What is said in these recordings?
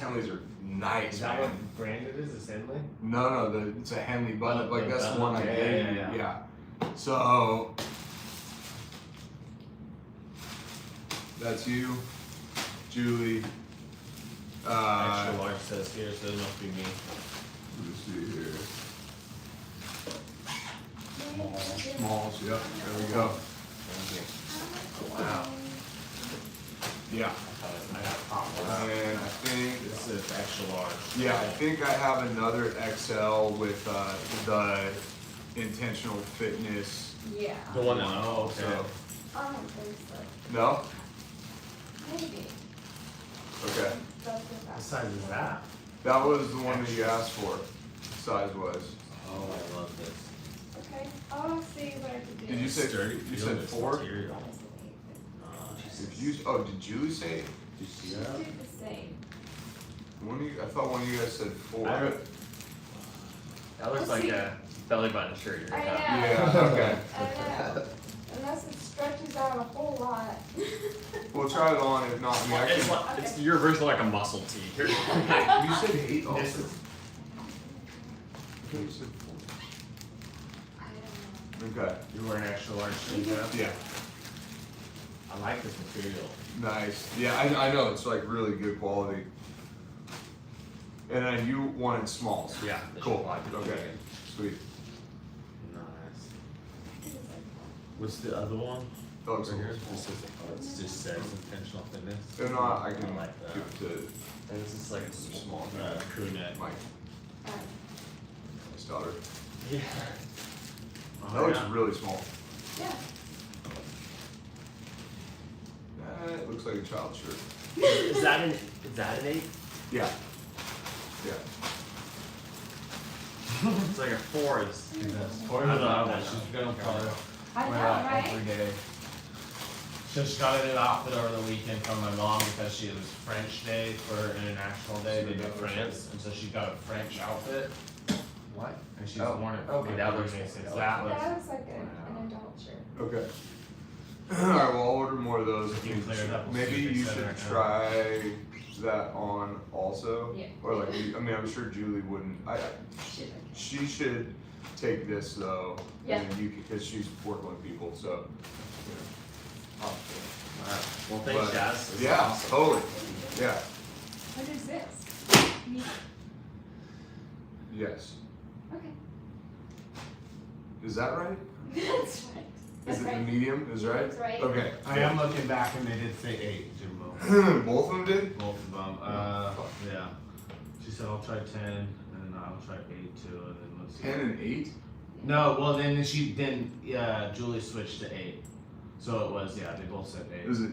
Henleys are nice. Is that man. what brand it is? It's Henley? No, it's a Henley button. Like that's the one I yeah, gave you. Yeah. So that's you, Julie. Extra large says here, so it must be me. Let's see here. Smalls. Yep. There we go. Thank you. Wow. Yeah. I got pop one. And I think This is extra large. yeah, I think I have another XL with the intentional fitness. Yeah. The one that, oh, okay. So, I don't think so. no? Maybe. Okay. That's the What fact. size is that? That was the one that you asked for. Size was. Oh, I love this. Okay, I'll see what I can do. Did you say Sturdy. you said It's 4? material. If you did Julie say? Did you see Should that? do the same. One of you, I thought one of you guys said 4. That looks Let's like see. a belly button shirt you're I gonna know. have. Yeah. Okay. I know. Unless it stretches out a whole lot. We'll try it on. If not, I mean, I It's, can. like, it's your version of like a muscle tee. Here. You said 8 also. This is- Okay, you said I don't 4. Okay. You're wearing extra large shoes now? Yeah. I like this material. Nice. Yeah, I know it's like really good quality. And then you wanted smalls. Yeah. Cool. Okay. Sweet. Nice. know. What's the other one? Oh, it's Right here? small. This is, oh, it just says intentional fitness. If not, I can I like that. give it to And this is like a small Crew neck. Mike, his daughter. Yeah. That looks really small. Yeah. It looks like a child shirt. Is that an 8? Yeah. Yeah. It's like a 4 is. For I don't know. she's gonna probably I know, wear that right? every day. So she got a new outfit over the weekend from my mom because it was French Day for International Day. They do France, and so she got a French outfit. What? And she's Oh, worn it. okay, for that my looks birthday nice. since That that looks. That looks like an adult shirt. Okay. Alright, well I'll order more of those. You can clear it up, we'll Maybe see if they you sell it should right now. try that on also. Yeah. Or like, I mean, I'm sure Julie wouldn't. Shit. She should take this though. Yeah. And then you because she's working with people, so. You know. Alright. Well, thanks, But, Jazz. This is Yeah, awesome. totally. Yeah. What is this? Yes. Okay. Is that right? That's right. Is That's it the right. medium? Is right? That's right. Okay. I am looking back and they did say 8, Jimbo. Both of them did? Both of them. Yeah. She said I'll try 10 and I'll try 8 too, and then let's see. 10 and 8? No, well then Julie switched to 8. So it was, yeah, they both said 8. Is it?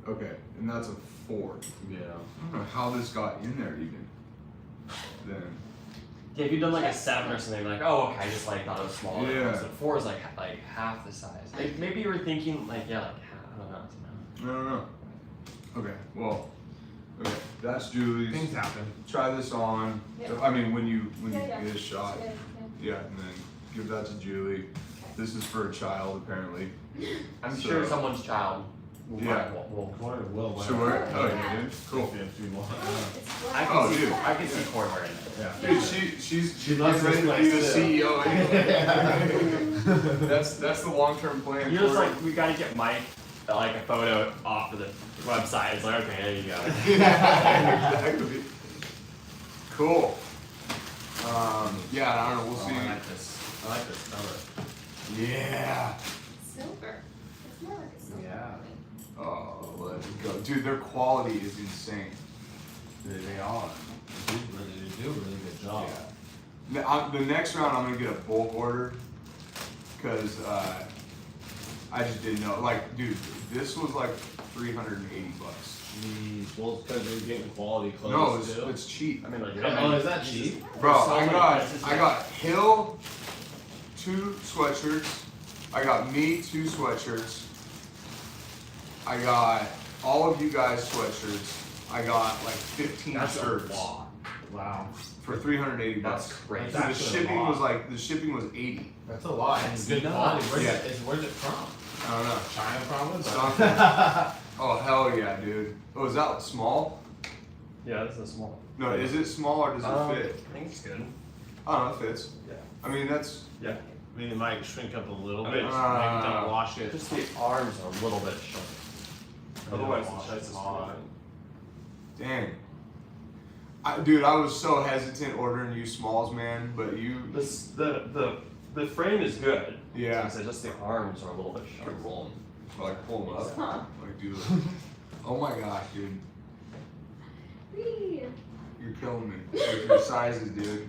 Okay, and that's a 4. Yeah. I don't know how this got in there even. Then. Yeah, if you'd done like a 7 or something, like, oh, okay, I just like thought it was smaller. Yeah. So 4 is like half the size. Like, maybe you were thinking like, yeah, like half. I don't know. No. Okay, well, okay, that's Julie's. Things happen. Try this on. Yeah. I mean, when you Yeah. get a shot. Yeah, Yeah, and then give that to Julie. This is for a child, apparently. I'm So- sure someone's child will Yeah. will Corey will wear Sure. it. Oh, yeah, dude. Cool. If you want. It's I black. can Oh, see, dude. I can see Corey wearing that. Yeah. Dude, she's She loves ready this to be the place, too. CEO anyway. that's the long-term plan. You're just for it. like, we gotta get Mike like a photo off of the website. It's like, okay, there you go. Yeah, exactly. Cool. Yeah, I don't know. We'll Oh, see. I like this. I like this color. Yeah. Silver. It's more like a silver. Yeah. Oh, let's go, dude. Their quality is insane. They are. They do a really good job. The next round, I'm gonna get a bulk order, cause I just didn't know. Like, dude, this was like $380. Well, it's because you're getting quality clothes No, too. it's cheap, I mean, like, Oh, is that cheap? bro. There's so I many got places I got Hill 2 sweatshirts. I got me 2 sweatshirts. I got all of you guys sweatshirts. I got like 15 That's shirts a lot. Wow. for $380. That's crazy. So That's the actually a shipping lot. was like 80. That's a lot. And That's good nuts. quality. Yeah. Where's it from? I don't know. China probably. Something. Oh hell yeah, dude. Oh, is that small? Yeah, this is small. No, is it small or does it fit? I think it's good. I don't know, it fits. Yeah. I mean, that's, Yeah. I mean, it might shrink up a little I bit. mean, Maybe don't wash it. Just the arms are a little bit short. Maybe Otherwise, don't the wash chest it is hard. fine. dang. Dude, I was so hesitant ordering you smalls, man, but you, This the frame is good. yeah. It's just the arms are a little bit Could short. roll them. Like, pull them up. Huh. Like, do it. Oh my gosh, dude. Whee! You're killing me. Like, your sizes, dude.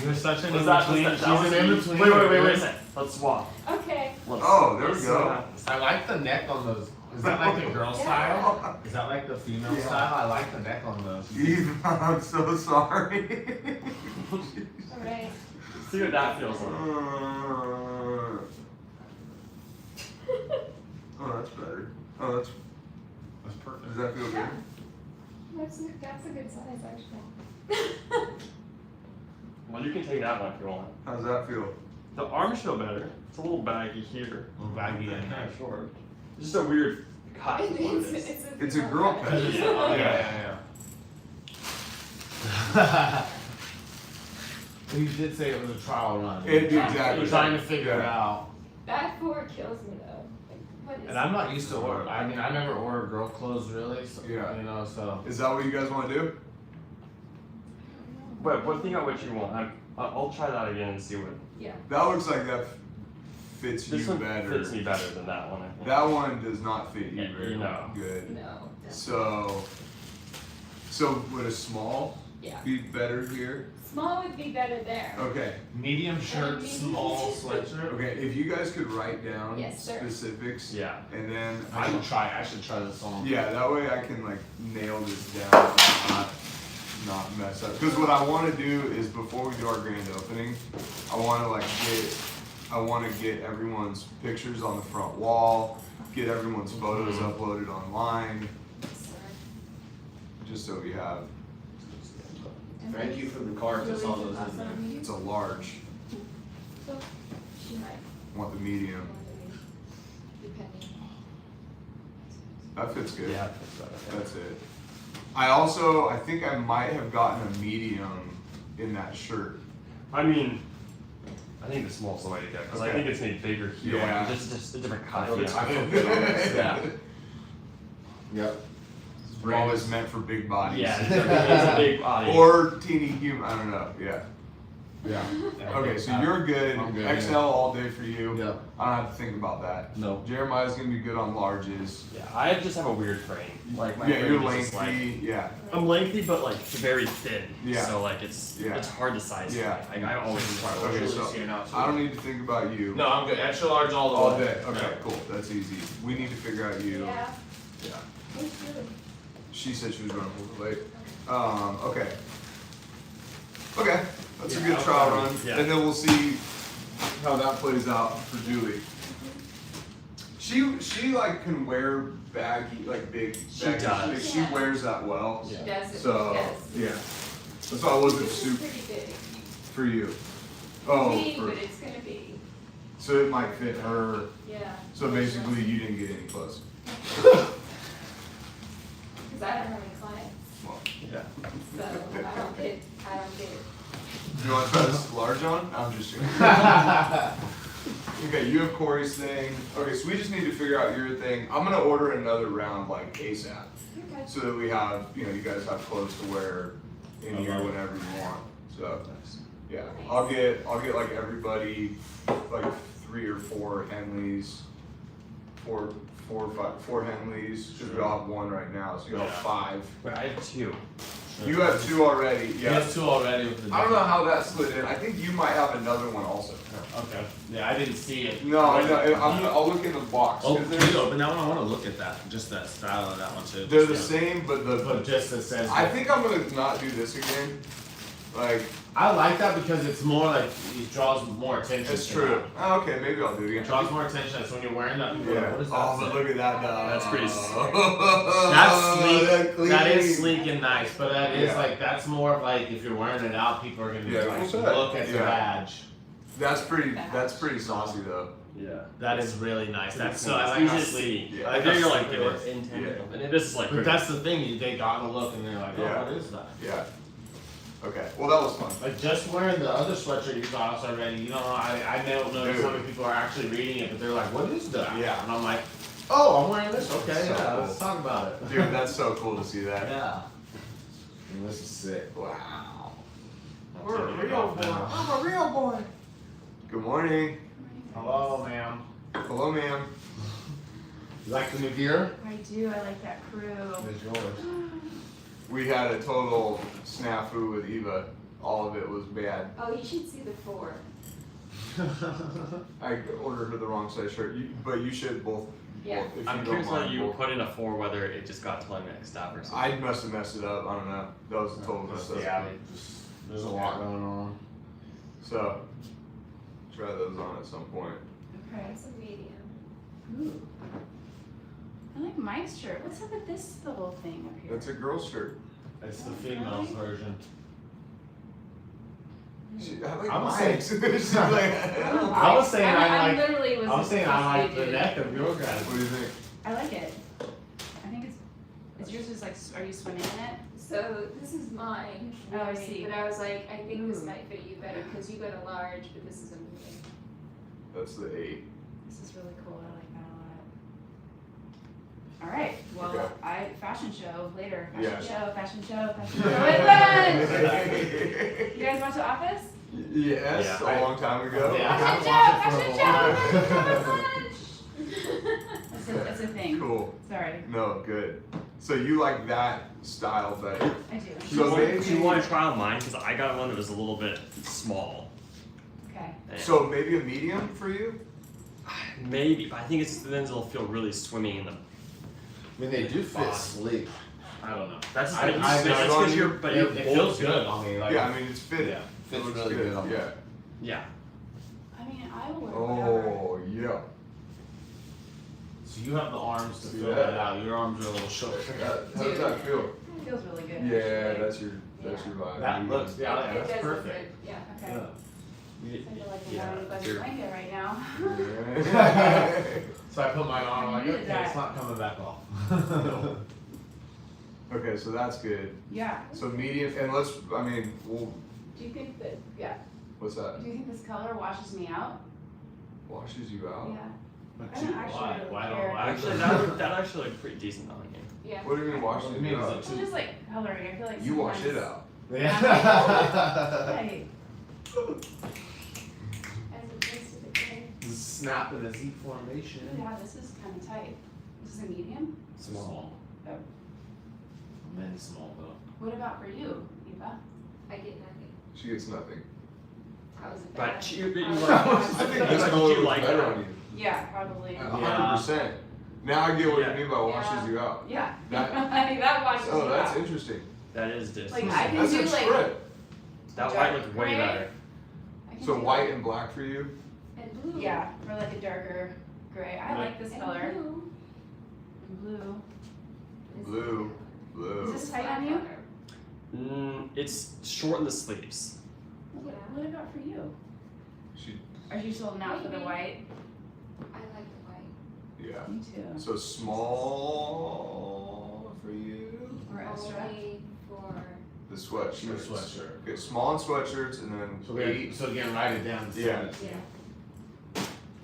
You're such an Was that, in-between. was that, She's that was an in-between. wait a second. Let's swap. Okay. Let's, Oh, there we let's see go. what happens. I like the neck on those. Is that like the girl Yeah. style? Is that like the female Yeah. style? I like the neck on those. Eve, I'm so sorry. Alright. See what that feels like. Oh, that's better. Oh, that's. That's perfect. Does that feel good? Yeah. That's a good size actually. Well, you can take that one if you want. How's that feel? The arms feel better. It's a little baggy here. A little baggy in Kind there. of short. It's just a weird cut. is what it is. It's a girl cut. Because it's, Yeah. yeah, yeah. You did say it was a trial run. It- You're exactly. trying to figure it Yeah. out. That 4 kills me though. Like, what is And I'm not used to order. I mean, I never order girl clothes really. So, Yeah. You know, so. Is that what you guys want to do? But what think out what you want. I'll try that again and see what. Yeah. That looks like that fits This you one better. fits me better than that one. I think. That one does not fit you Yeah, very no. good. No. So would a small Yeah. be better here? Small would be better there. Okay. Medium shirt, medium. small sweatshirt. Okay. If you guys could write down Yes, sir. specifics, Yeah. and then I should try this on. yeah, that way I can like nail this down and not mess up. Because what I want to do is before we do our grand opening, I want to get everyone's pictures on the front wall, get everyone's photos uploaded online, Yes, sir. just so we have. And Thank you for the cards, I saw those in there. It's a large. So, she might Want the medium. want to be, depending. That fits good. Yeah. That's better. That's it. I think I might have gotten a medium in that shirt. I mean, I think the small's the way to go because I Okay. think it's made bigger here. Yeah. Like, just a different cut. Oh, You it's know? cut. Yeah. Yep. Brand is meant for big bodies. Yeah, it's a big body. Or teeny human. I don't know. Yeah. Yeah. Okay, so you're good. I'm good, XL yeah. all day for you. Yep. I don't have to think about that. No. Jeremiah's gonna be good on larges. Yeah, I just have a weird frame. Like my Yeah, you're frame is just, lengthy. Yeah. I'm lengthy, but like very thin. Yeah. So like it's Yeah. hard to size. Yeah. Like I always try to. Okay, Really so see it out, too. I don't need to think about you. No, I'm good. Extra large all the All way. day. Okay, cool. That's easy. We need to figure out you. Yeah. Yeah. Thank you. She said she was running a little late. Okay. Okay, that's a Yeah, good I'll trial try run. Yeah. And then we'll see how that plays out for Julie. She like can wear baggy, like big, She baggy. does. Like, she Yeah. wears that well. She does it. So yes. yeah, that's why I wasn't This is super pretty big. for you. Oh, Me, for, but it's gonna be. so it might fit her. Yeah. So basically, you didn't get any clothes. Because I don't have any clients, Well, Yeah. so I don't get. do you want to try this large on? I'm just joking. Okay, you have Corey's thing. Okay, so we just need to figure out your thing. I'm gonna order another round like ASAP, Okay. so that we have, you guys have clothes to wear in I here love it. whenever you want. So yeah, I'll get like everybody like 3 or 4 Henleys, 4 or 5, 4 Henleys. Because we all have 1 right now, so you have Yeah. 5. Wait, I have 2. You have 2 already. He Yeah. has 2 already with the I don't know how that slid in. I think you might have another one also. Okay. Yeah, I didn't see it. No, I'll look in the box. Oh, 'cause can they're, you open that one? I want to look at that. Just that style of that one too. they're the Just, same, but But just it says. I think I'm gonna not do this again. Like, I like that because it's more like it draws more attention. it's to true. that. Oh, okay, maybe I'll do it It again. draws more attention. So when you're wearing that, people are Yeah. like, what is that? Oh, but say?" look at that dog. That's pretty sick. That's sleek. That's clean. That is sleek and nice, but that is Yeah. like that's more of like if you're wearing it out, people are gonna Yeah, like what's that? look at the Yeah. badge. That's pretty saucy though. Yeah. That is really nice. That's so. I It's like easy how to sleek. see. Yeah. I I like think how you're like sleek it is. intentional. Yeah. And this is like But that's the thing. They got to look and they're like, oh, Yeah. what is that? Yeah. Okay. Well, that was fun. Like just wearing the other sweatshirt you got us already. You know, I don't know Dude. how many people are actually reading it, but they're like, what is that? Yeah. And I'm like, oh, I'm wearing this. Okay, So yeah, cool. let's talk about it. Dude, that's so cool to see that. Yeah. And this is sick. Wow. We're a real boy. I'm a real boy. Good morning. Hello, ma'am. Hello, ma'am. You like the new gear? I do, I like that crew. It's yours. We had a total snafu with Eva. All of it was bad. Oh, you should see the 4. I ordered her the wrong size shirt. But you should both. Yeah. If I'm you curious don't whether mind, you both. put in a 4, whether it just got totally mixed up or something. I must have messed it up. I don't know. That was a total mess up. Yeah, there's a lot going on. So, try those on at some point. Okay. It's a medium. Ooh. I like Mike's shirt. What's up with this little thing up here? That's a girl's shirt. It's the females version. I like I'm Mike's. saying- She's like, I don't know. I was saying I like. literally was. I was saying I like the dude. neck of your guys. What do you think? I like it. I think it's yours is like, are you swimming in it? So this is mine. Oh, I see. But I was like, I think this Ooh. might fit you better because you got a large, but this is a medium. That's the 8. This is really cool. I like that a lot. All right. Well, Okay. fashion show later. Yeah. Fashion show. You guys watch The Office? Yes, Yeah. a long time ago. Yeah. Fashion I've watched It's a thing. Cool. Sorry. No, good. So you like that style better? I do. So maybe- do you want to try on mine? Because I got one that was a little bit small. Okay. And So maybe a medium for you? maybe, but I think it's then it'll feel really swimmy in the. I mean, they do fit sleek. I don't know. That's I- that's I- because you're, but you're It both feels good on me. Like, Yeah, I mean it's fitted. Yeah, fits It looks really good on me. Yeah. Yeah. I mean, I will wear whatever. Oh yeah. So you have the arms to See fill that? that out. Your arms are a little short. How does that feel? It feels really good. Yeah, actually. that's your vibe. That looks, yeah, It that's does look perfect. good, Yeah. Okay. Yeah. I feel like a Yeah, warm buzzy you're- blanket right now. Yeah. So I put mine on. I'm like, You did okay, that. it's not coming back off. Okay, so that's good. Yeah. So medium, and let's. I mean, we'll. Do you think that? Yeah. What's that? Do you think this color washes me out? Washes you out. Yeah. But I don't actually why? really Why care. don't? Actually, that actually looked pretty decent on you. Yeah. What do you mean washes What do you you mean, out? is So just like coloring, I feel like You wash sometimes- it out. Yeah. Right. As opposed to the gray. Snap in a Z formation. Yeah, this is kind of tight. This is a medium. Small. Oh. Men small though. What about for you, Eva? I get nothing. She gets nothing. How is it But bad? you, but you Oh, like. I think this But color you looks like better that. on you. Yeah, probably. 100%. Now I get what Yeah. you mean by washes Yeah. you out. Yeah. That- that washes Oh, you that's out. interesting. That is this. Like, I can That's do a like. trip. That dark white looked way gray. better. I can So do, white like- and black for you? And blue. Yeah, or like a darker gray. I like this And color. blue. And blue. Blue. Blue. Is this tight on you? It's short in the sleeves. Yeah. What about for you? She, Are you just holding out for the Maybe. white? I like the white. yeah. Me too. So small for you. Or extra? Only for. The sweatshirts. The sweatshirt. Okay, small and sweatshirts, and then So 8. again, write it down. Yeah. Yeah.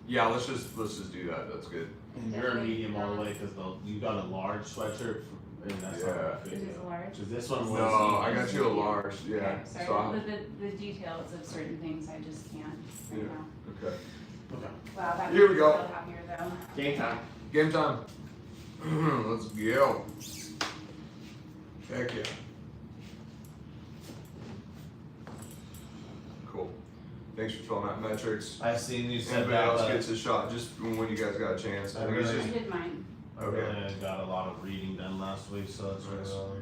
Yeah, let's just do that. That's good. And you're a medium all the way because you got a large sweatshirt, and that's not gonna fit Is you. this large? 'Cause this one was. No, I got you a large. Yeah. Okay, sorry, So I'm, but the details of certain things I just can't right Yeah. now. okay. Okay. Wow, that Here we makes me go. feel happier though. Game time. Game time. Let's go. Heck yeah. Cool. Thanks for filling out metrics. I seen you said Anybody that. else but gets a shot just when you guys got a chance. I I think it's really- I just, did mine. I really got a lot of reading done last week, so that's Nice. really.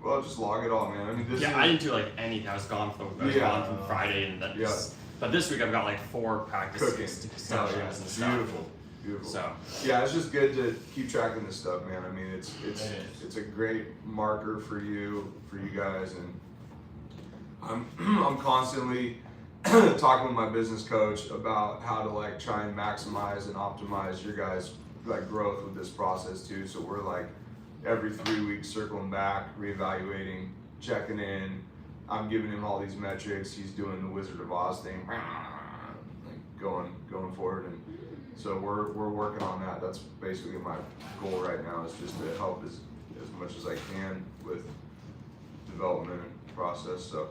well, just log it all, man. I mean, this Yeah, is. I didn't do like anything. I was gone for I was Yeah. gone from Friday and then. But this week I've got like 4 practice Cooking. sessions Hell and yeah. stuff. Beautiful. Beautiful. So Yeah, it's just good to keep track of this stuff, man. I mean, it's It is. it's a great marker for you guys, and I'm I'm constantly talking with my business coach about how to like try and maximize and optimize your guys' like growth with this process too. So we're like every 3 weeks circling back, reevaluating, checking in. I'm giving him all these metrics. He's doing the Wizard of Oz thing, like going forward, and so we're working on that. That's basically my goal right now, is just to help as much as I can with development and process. So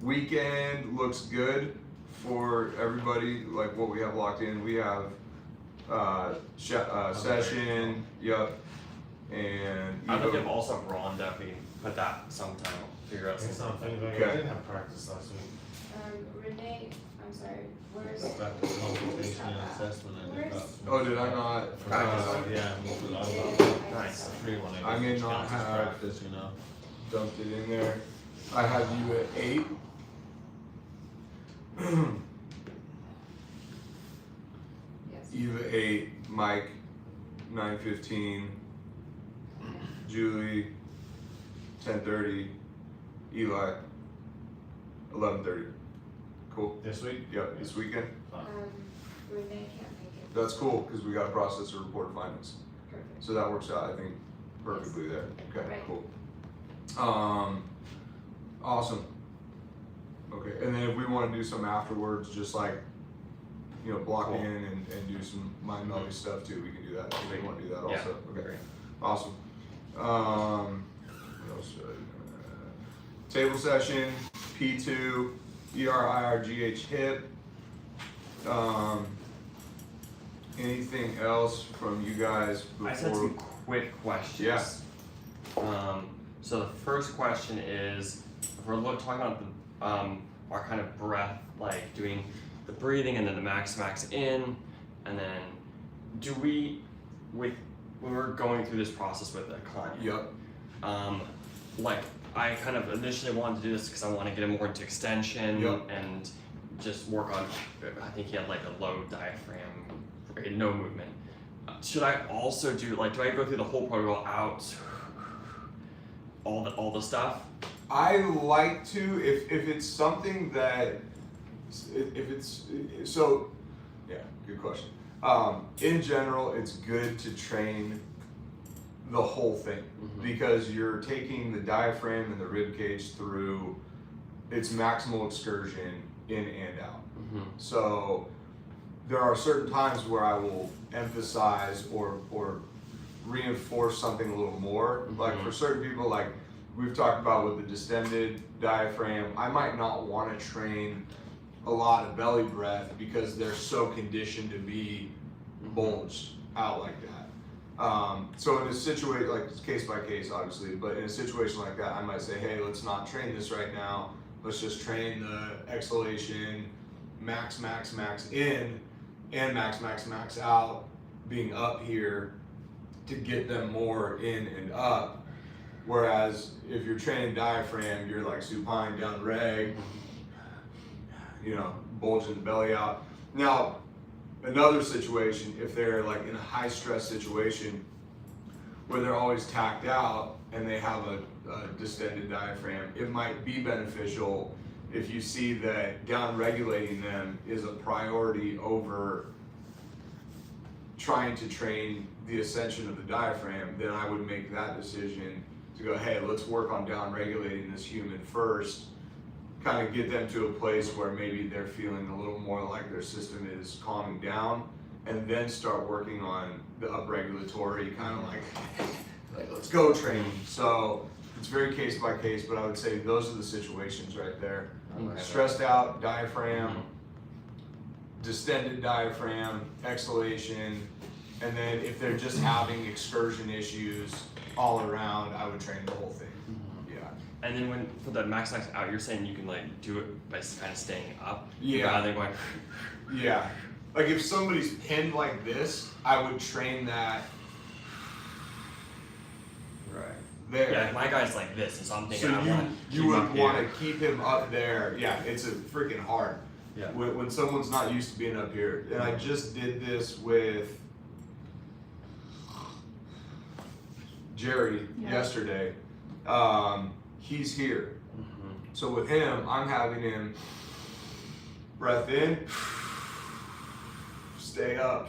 weekend looks good for everybody. Like what we have locked in, we have session, yep, and I don't think also Rhonda, if we can put that sometime, figure out It's something. something, but I Okay. didn't have practice last week. Renee, I'm sorry, where's? Back to consultation and assessment, I did that. oh, did I not? Yeah, we put all Nice. free one. I may guess, not counts as have- practice, you know. Dumped it in there. I have you at 8. Yes. Eve at 8, Mike 9:15, Julie 10:30, Eli 11:30. Cool. This week? Yep, this weekend. Renee can't make it. That's cool because we got to process a report of findings. Perfect. So that works out, I think, perfectly there. Okay, Right. cool. Awesome. Okay, and then if we want to do some afterwards, just like, block Cool. in and do some mind melding stuff too, we can do that. If we want to do that Yeah. also. Okay, Great. awesome. What else? Table session, P2, ERIRGH hip. Anything else from you guys before? I just had some quick questions. Yeah. So the first question is, if we're talking about the, our kind of breath, like doing the breathing and then the max in, and then when we're going through this process with a client, Yep. like I kind of initially wanted to do this because I want to get him more into extension Yep. and just work on, I think he had like a low diaphragm, no movement. Should I also do, like, do I go through the whole protocol out, all the stuff? I like to, if it's something that, if it's, so, yeah, good question. In general, it's good to train the whole thing because you're taking the diaphragm and the rib cage through its maximal excursion in and out. So there are certain times where I will emphasize or reinforce something a little more. Like for certain people, like we've talked about with the distended diaphragm, I might not want to train a lot of belly breath because they're so conditioned to be bulged out like that. So in a situation, like it's case by case obviously, but in a situation like that, I might say, hey, let's not train this right now. Let's just train the exhalation, max in, and max out, being up here to get them more in and up. Whereas if you're training diaphragm, you're like supine down reg, bulging the belly out. Now, another situation, if they're like in a high stress situation where they're always tacked out and they have a distended diaphragm, it might be beneficial if you see that down regulating them is a priority over trying to train the ascension of the diaphragm. Then I would make that decision to go, hey, let's work on down regulating this human first, kind of get them to a place where maybe they're feeling a little more like their system is calming down, and then start working on the upregulatory kind of like let's go training. So it's very case by case, but I would say those are the situations right there. Stressed out diaphragm, distended diaphragm, exhalation, and then if they're just having excursion issues all around, I would train the whole thing. Yeah. And then for the max out, you're saying you can like do it by kind of staying up, Yeah. rather than going. Yeah. Like if somebody's pinned like this, I would train that Right. there. Yeah, my guy's like this, and so I'm thinking So I want to you would want to keep him up there. Yeah, it's a freaking hard. Yeah. When someone's not used to being up here. And I just did this with Jerry Yeah. yesterday. He's here. So with him, I'm having him breath in, stay up.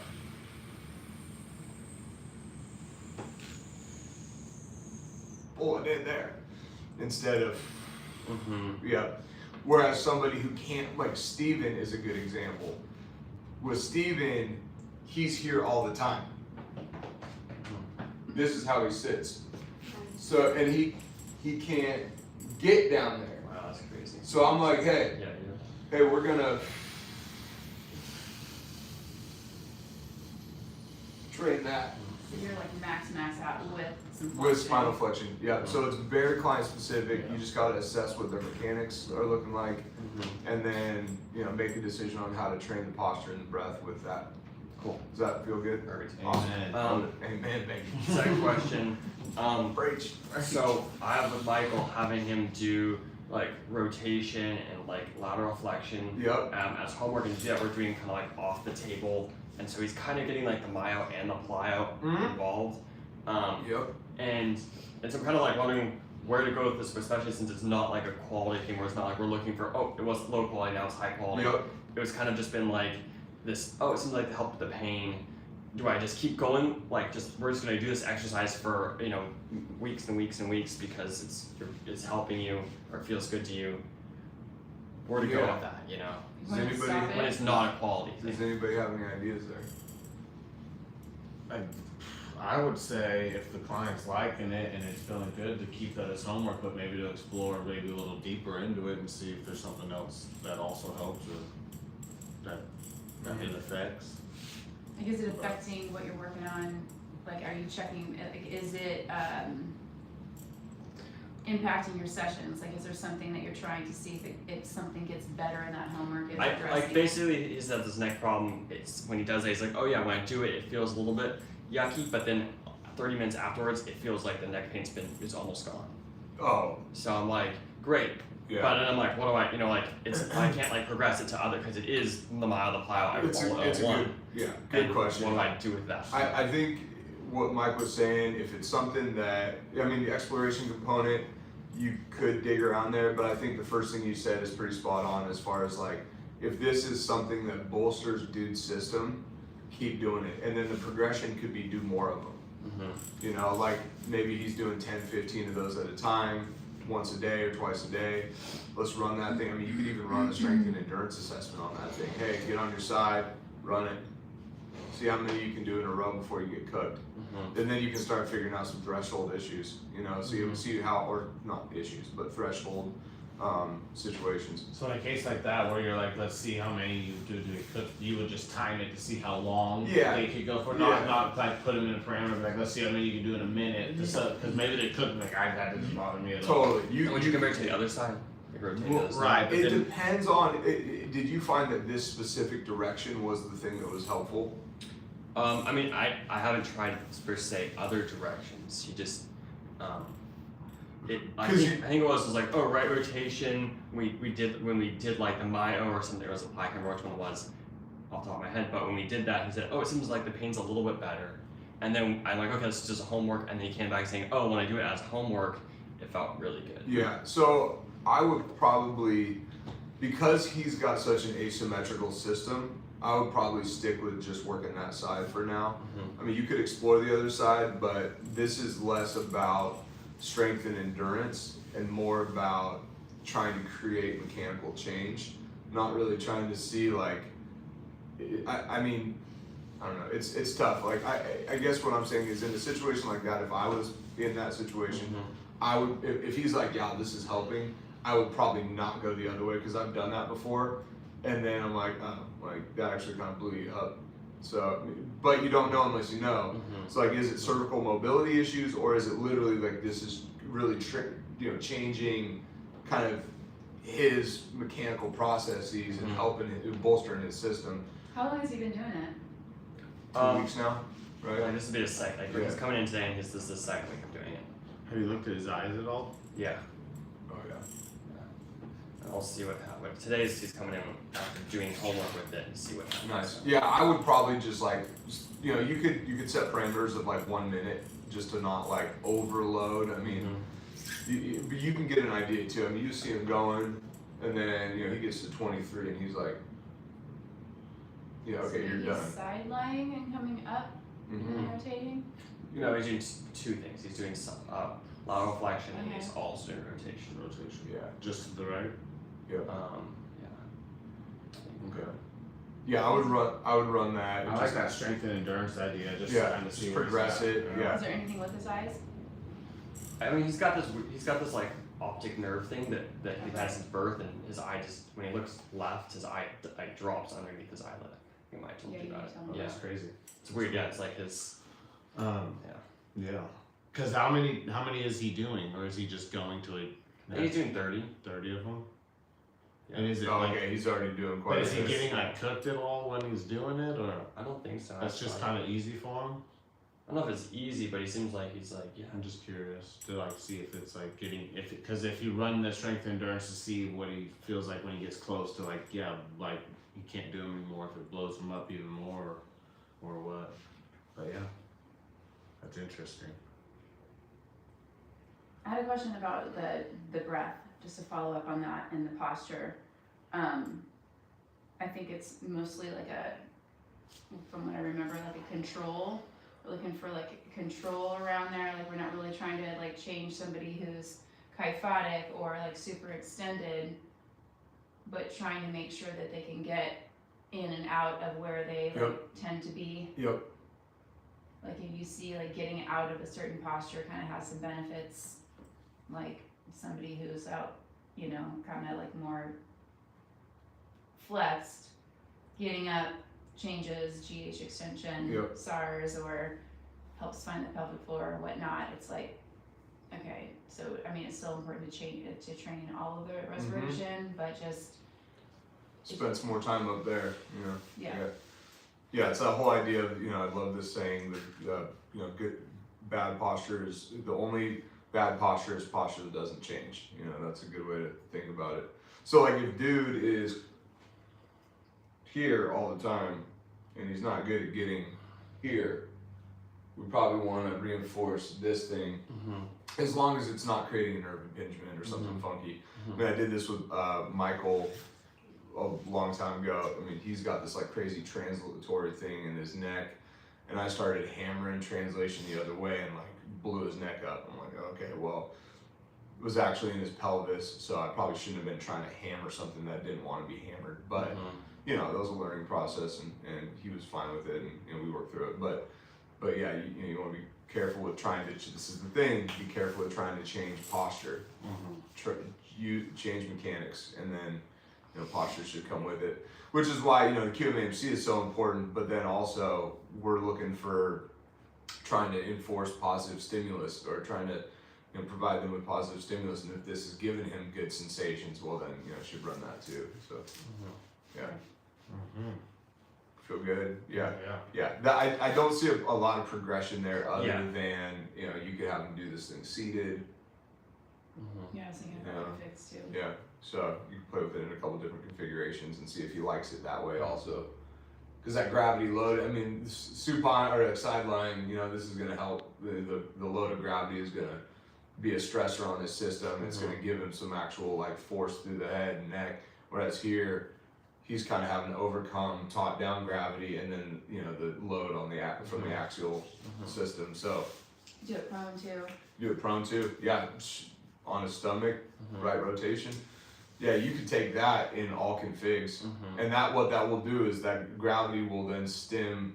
Pull it in there instead of, yeah. Whereas somebody who can't, like Steven is a good example. With Steven, he's here all the time. This is how he sits. So, and he can't get down there. Wow, that's crazy. So I'm like, hey, Yeah, hey, we're gonna train that So you're like max out with some with flexion. spinal flexion. Yeah. So it's very client specific. You just gotta assess what their mechanics are looking like, and then make a decision on how to train the posture and the breath with that. Cool. Does that feel good? Perfect. Amen. Amen, baby. Second question. Preach. So I have with Michael having him do like rotation and like lateral flexion Yep. as homework, and we're doing kind of like off the table, and so he's kind of getting like the myo and the plyo involved. Yep. And so I'm kind of like wondering where to go with this, especially since it's not like a quality thing where it's not like we're looking for, oh, it was low quality, now it's high quality. Yep. It was kind of just been like this, oh, it seems like to help with the pain. Do I just keep going? Like we're just gonna do this exercise for, weeks and weeks and weeks because it's helping you or it feels good to you. Where to go Yeah. with that, You Does wanna anybody- stop it? when it's not a quality Does thing. anybody have any ideas there? I would say if the client's liking it and it's feeling good, to keep that as homework, but maybe to explore maybe a little deeper into it and see if there's something else that also helps or that it affects. Like, is it affecting what you're working on? Like, are you checking, like, is it, impacting your sessions? Like, is there something that you're trying to see if something gets better in that homework? Is Like addressing it? basically he said this neck problem, it's when he does it, he's like, oh yeah, when I do it, it feels a little bit yucky, but then 30 minutes afterwards, it feels like the neck pain's is almost gone. Oh, So I'm like, great. yeah. But then I'm like, what do I, I can't like progress it to other, because it is the mile, the plyo, I It's a follow good, L1. good And question. What do I do with that? I think what Mike was saying, if it's something that, the exploration component, you could dig around there, but I think the first thing you said is pretty spot on as far as like, if this is something that bolsters dude's system, keep doing it. And then the progression could be do more of them. Like maybe he's doing 10, 15 of those at a time, once a day or twice a day. Let's run that thing. You could even run a strength and endurance assessment on that thing. Hey, get on your side, run it. See how many you can do in a row before you get cooked. And then you can start figuring out some threshold issues, so you see how, or not issues, but threshold situations. So in a case like that where you're like, let's see how many you do it cook, you would just time it to see how long Yeah. they could go for, Yeah. not like put them in a parameter, like let's see how many you can do in a minute, because maybe they cook like that doesn't bother me at all. Totally. And would you compare it to the other side? Like rotate to the other side? Right, but It then, depends on, did you find that this specific direction was the thing that was helpful? I haven't tried per se other directions. You just, I 'Cause think it was like, oh, right rotation. We did when we did like the myo or something. It was I can't remember which one it was off the top of my head. But when we did that, he said, oh, it seems like the pain's a little bit better. And then I'm like, okay, this is just homework. And then he came back saying, oh, when I do it as homework, it felt really good. Yeah, so I would probably, because he's got such an asymmetrical system, I would probably stick with just working that side for now. You could explore the other side, but this is less about strength and endurance and more about trying to create mechanical change, not really trying to see like, I don't know, it's tough. Like, I guess what I'm saying is in a situation like that, if I was in that situation, I would, if he's like, yeah, this is helping, I would probably not go the other way because I've done that before. And then I'm like, oh, like that actually kind of blew you up. So, but you don't know unless you know. So like, is it cervical mobility issues or is it literally like this is really changing kind of his mechanical processes and helping it, bolstering his system? How long has he been doing it? 2 weeks now, right? Like this would be the second. Like he's coming in today, and this is the second week of doing it. have you looked at his eyes at all? Yeah. Oh yeah. And I'll see what happens. Today's he's coming in after doing homework with it and see what happens. Nice. Yeah, I would probably just like, you could set parameters of like 1 minute just to not like overload. But you can get an idea too. I mean, you see him going, and then he gets to 23, and he's like, okay, So you're he's done. side lying and coming up and Hmm then rotating. He's doing two things. He's doing some lateral flexion and he's also doing rotation. Rotation. Yeah. Just to the right? Yeah. Yeah. Okay. Yeah, I would run that. I like that strength and endurance idea, just Yeah, trying to see just where he's progress at, it, yeah. Is there anything with his eyes? I mean, he's got this like optic nerve thing that he has since birth, and his eye just when he looks left, his eye like drops underneath his eyelid. I think I might have told Yeah, you you about did it. tell me. Yeah, That's crazy. it's weird. Yeah, it's like his. Yeah. Cause how many is he doing, or is he just going to I think he's doing 30. 30 of them? Yeah. And is it Oh, like, okay, he's already doing quite but a is he bit. getting like cooked at all when he's doing it, or I don't think so. that's just kind of easy for him? I don't know if it's easy, but he seems like he's like I'm just curious to like see if it's like getting because if you run the strength and endurance to see what he feels like when he gets close to like you can't do him anymore if it blows him up even more or what. But yeah, that's interesting. I had a question about the breath, just to follow up on that and the posture. I think it's mostly like from what I remember, like a control. We're looking for like control around there. Like we're not really trying to like change somebody who's kyphotic or like super extended, but trying to make sure that they can get in and out of where they like tend to be. Yep. Like if you see like getting out of a certain posture kind of has some benefits, like somebody who's out, kind of like more flexed, getting up changes GH extension, Yep. SARS, or helps find the pelvic floor or whatnot. It's like, okay, so I mean it's still important to train all of the respiration, but just Spend some more time up there, yeah. Yeah, it's that whole idea of, I love this saying that, good, bad posture is, the only bad posture is posture that doesn't change. That's a good way to think about it. So like if dude is here all the time and he's not good at getting here, we probably want to reinforce this thing as long as it's not creating a nerve impingement or something funky. I mean, I did this with Michael a long time ago. I mean, he's got this like crazy translatory thing in his neck, and I started hammering translation the other way and like blew his neck up. I'm like, okay, well, it was actually in his pelvis, so I probably shouldn't have been trying to hammer something that didn't want to be hammered. But that was a learning process, and he was fine with it, and we worked through it. But yeah, you want to be careful with trying to. This is the thing. Be careful with trying to change posture. You change mechanics, and then posture should come with it. Which is why the QMAMC is so important. But then also we're looking for trying to enforce positive stimulus, or trying to provide them with positive stimulus. And if this is giving him good sensations, well then should run that too. So yeah. Feel good? Yeah. I don't see a lot of progression there other than you could have him do this thing seated. Yeah, I was thinking about fixed too. Yeah, so you can play with it in a couple different configurations and see if he likes it that way also. Because that gravity load, I mean, supine or side lying, this is going to help. The load of gravity is going to be a stressor on his system. It's going to give him some actual like force through the head and neck. Whereas here, he's kind of having to overcome top down gravity and then the load on from the axial system. So Do it prone too. do it prone too, yeah, on his stomach, right rotation. Yeah, you could take that in all configs, and what that will do is that gravity will then stem.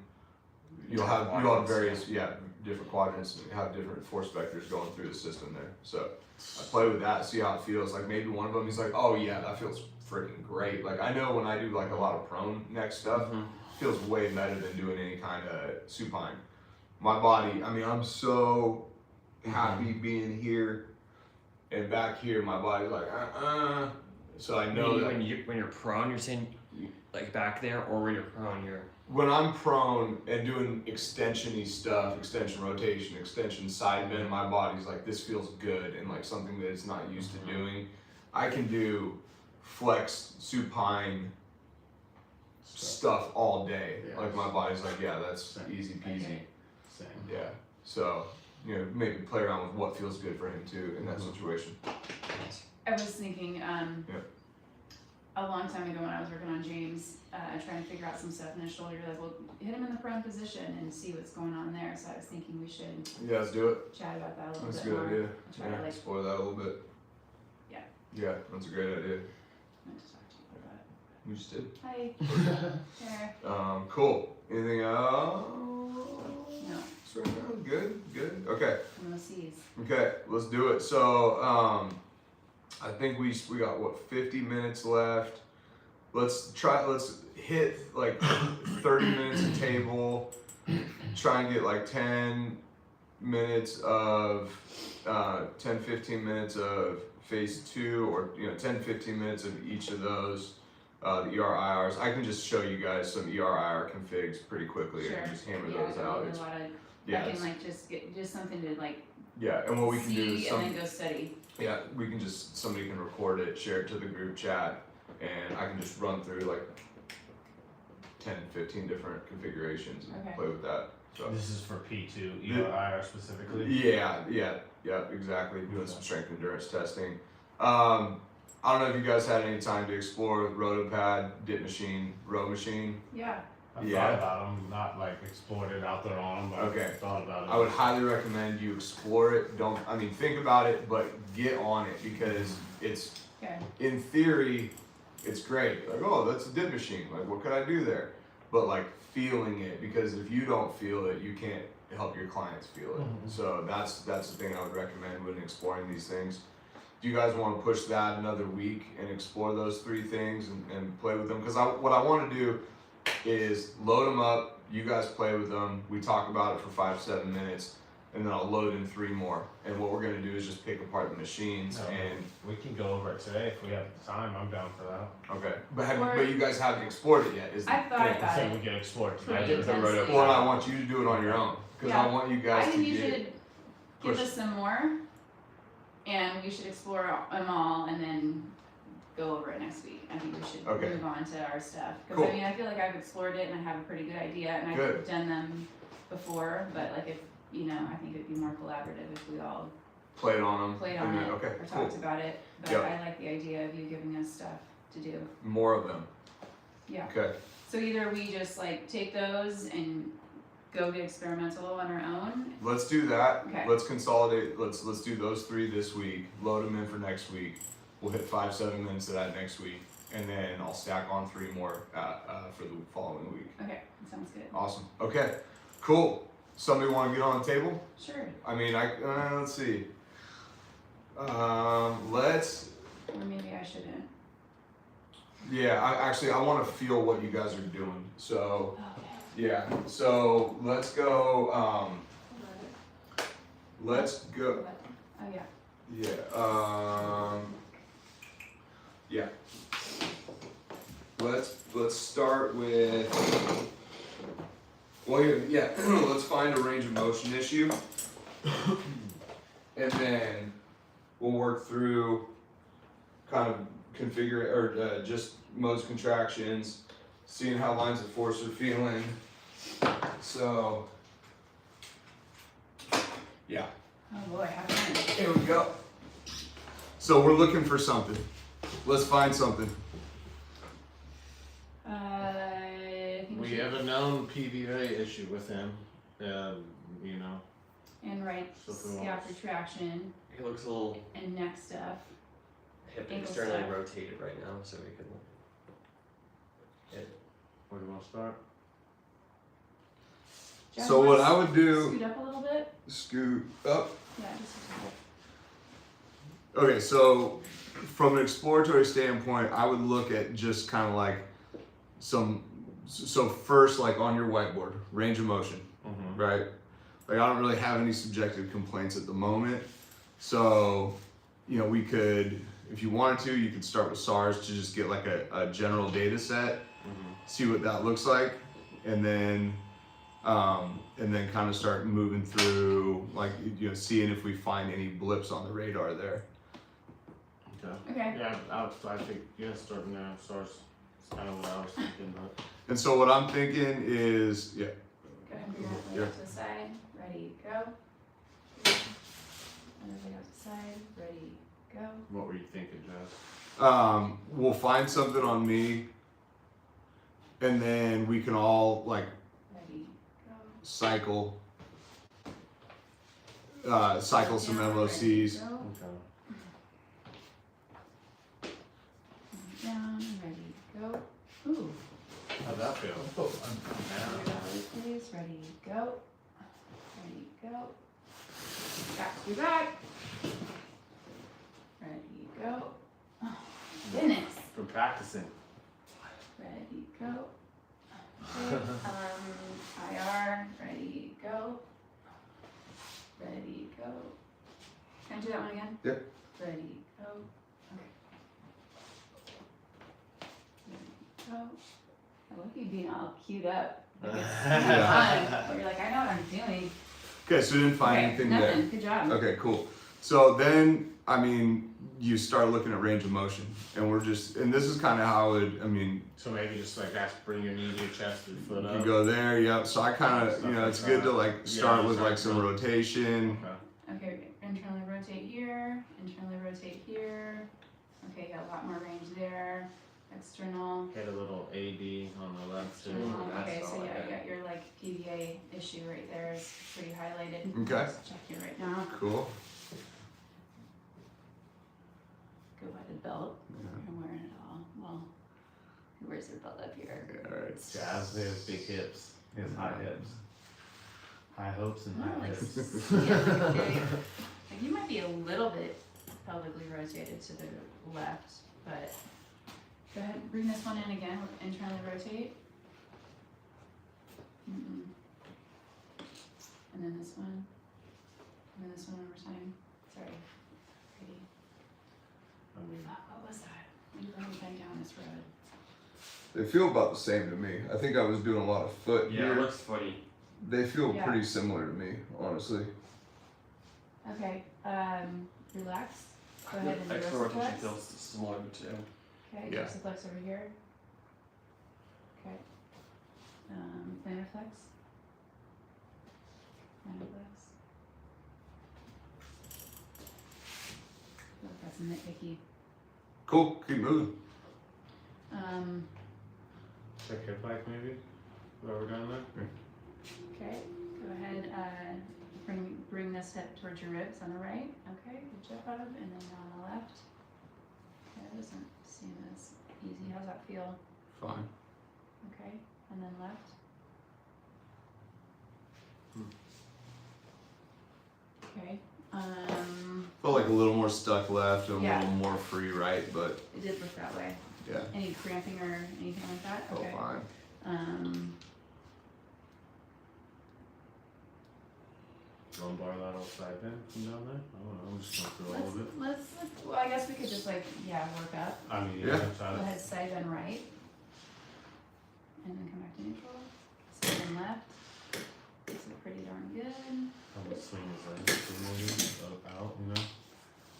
You'll have various different quadrants and have different force vectors going through the system there. So I play with that, see how it feels. Like maybe one of them, he's like, oh yeah, that feels freaking great. Like I know when I do like a lot of prone neck stuff, it feels way better than doing any kind of supine. My body, I mean, I'm so happy being here, and back here, my body's like, So I know that when you're prone, you're saying like back there, or when you're prone, you're. when I'm prone and doing extension-y stuff, extension rotation, extension side bend, my body's like, this feels good, and like something that it's not used to doing. I can do flex supine stuff all day. Yeah. Like my body's like, yeah, that's easy peasy. Same. Yeah. So you know, maybe play around with what feels good for him too in that situation. I was thinking, a long time ago when I was working on James, trying to figure out some stuff in his shoulder, like, well, hit him in the prone position and see what's going on there. So I was thinking we should Yeah, let's do it. chat about that a little That's a bit good more. idea. Try Yeah, to like, explore that a little bit. Yeah. Yeah, that's a great idea. I meant to talk to you about it. You just did. Hi. There. Cool. Anything else? No. Right now? Good, good. Okay. I'm gonna seize. Okay, let's do it. So, I think we got what 50 minutes left. Let's hit like 30 minutes a table. Try and get like 10 minutes of 10-15 minutes of phase 2, or 10-15 minutes of each of those. The ER/IRs. I can just show you guys some ER/IR configs pretty quickly. Sure. And just hammer Yeah, those I out. can It's, do a lot of, yeah, I can it's- like just get just something to like yeah, and what we can do see is and then go study. yeah, we can just, somebody can record it, share it to the group chat, and I can just run through like 10-15 different configurations and Okay. play with that. So This is for P2, ER/IR specifically. yeah, exactly. Doing some strength endurance testing. I don't know if you guys had any time to explore Rotopad, Dip Machine, Row Machine. Yeah. I've Yeah. thought about them, not like explored it out there on them, but Okay. I've thought about it. I would highly recommend you explore it. Think about it, but get on it, because it's, Okay. in theory, it's great. Like, oh, that's a dip machine. Like, what could I do there? But like feeling it, because if you don't feel it, you can't help your clients feel it. Mhm. So that's the thing I would recommend when exploring these things. Do you guys want to push that another week and explore those 3 things and play with them? Because what I want to do is load them up. You guys play with them. We talk about it for 5-7 minutes, and then I'll load in 3 more. And what we're gonna do is just pick apart the machines No, and we can go over it today if we have the time. I'm down for that. okay. But Or- but you guys haven't explored it yet. Is the I've thought thing. about So it. we can explore it Pretty tonight. intensely. Well, I want you to do it on your own, because I Yeah. want you I guys to think you get should give push. us some more, and we should explore them all, and then go over it next week. I think we should Okay. move on to our stuff. Because Cool. I mean, I feel like I've explored it and I have a pretty good idea, and Good. I've done them before. But like, if I think it'd be more collaborative if we all play it on them. played on it Okay, or cool. talked about it. But Yep. I like the idea of you giving us stuff to do. More of them. Yeah. Okay. So either we just like take those and go get experimental on our own. Let's do that. Okay. Let's consolidate. Let's do those 3 this week. Load them in for next week. We'll hit 5-7 minutes of that next week, and then I'll stack on 3 more for the following week. Okay, that sounds good. Awesome. Okay. Cool. Somebody want to get on the table? Sure. I mean, let's see. Let's. Or maybe I shouldn't. Yeah. I want to feel what you guys are doing. So Okay. yeah. So let's go. Let's go. Oh yeah. Yeah. Yeah. Let's start with. Well, yeah. Let's find a range of motion issue, and then we'll work through kind of configure or just modes contractions, seeing how lines of force are feeling. So. Yeah. Oh boy, how fun. Here we go. So we're looking for something. Let's find something. I think We should- have a known PVA issue with him, and right Something scap else. retraction He looks a little and neck stuff. hip Ankle externally stuff. rotated right now, so we can. Where do you wanna start? Jeff, So what wanna I would do, Scoot up a little bit. scoot up. Yeah, just a little Okay, so from an exploratory standpoint, I would look at just kind of like so first, like on your whiteboard, range of motion, Mm-hmm. right? Like I don't really have any subjective complaints at the moment. So, we could, if you wanted to, you could start with SARS to just get like a general data set, Mm-hmm. see what that looks like, and then kind of start moving through, like, seeing if we find any blips on the radar there. Okay. Okay. Yeah, I think, starting there, SARS is kind of what I was thinking, but. And so what I'm thinking is, Go ahead and bring that Yeah. leg to the side. Ready, go. ready, go. What were you thinking, Jess? We'll find something on me, and then we can all like Ready, go. cycle some Down, MOCs. ready, go. Okay. Down, ready, go. Ooh. How'd that feel? Please, ready, go. Ready, go. Back to back. Ready, go. Oh, goodness. From practicing. Ready, go. Okay, IR, ready, go. Ready, go. Can I do that one again? Yep. Ready, go. Okay. Ready, go. I look at you being all queued up. Like it's fun, but you're like, I know what I'm doing. Okay, so we didn't find Okay, anything there. nothing. Good job. Okay, cool. So then, I mean, you start looking at range of motion, and this is kind of how it. I mean, So maybe just like bring your knee to your chest and foot you up. go there, yep. So I kind of, Stuff it's like good to that. like Yeah, start with start like some with- rotation. Okay. Okay, internally rotate here, internally rotate here. Okay, you got a lot more range there. External. Hit a little AD on the left too. External. that's Okay, so all yeah, I you got your like PVA issue right there is pretty highlighted. Okay. Just check you right now. Cool. Go by the belt. Yeah. I'm wearing it all. Well, who wears their belt up here? Alright. Jazz, he has big hips. He has high hips. High hopes and Oh, high like, hips. yeah, like you might be a little bit pelvically rotated to the left, but go ahead, bring this one in again, internally rotate. Mm-mm. And then this one. And then this one one more time. Sorry. Ready. I mean, What was that? Let me bend down this road. They feel about the same to me. I think I was doing a lot of foot Yeah, it here. looks footy. They feel Yeah. pretty similar to me, honestly. Okay, relax. Go ahead and Extra rotation dorsiflex. feels similar too. Okay, Yeah. dorsiflex over here. Okay. Plantar flex. Plantar flex. Look, that's nitpicky. Cool. Keep moving. check hip back maybe. While we're down there. Okay, go ahead, bring this hip towards your ribs on the right. Okay, good job, and then on the left. Okay, that doesn't seem as easy. How's that feel? Fine. Okay, and then left. Okay, Felt like a little more stuck left and a Yeah. little more free right, but it did look that way. yeah, Any cramping or anything like that? felt Okay. fine. Lumbar lateral side bend from down there. I don't know. I'm just going through all of it. Let's, well, I guess we could just like, work up. I mean, Yeah. try Go to- ahead, side bend right. And then come back to neutral. Side bend left. This is pretty darn good. Almost swing his legs a little bit out, you know?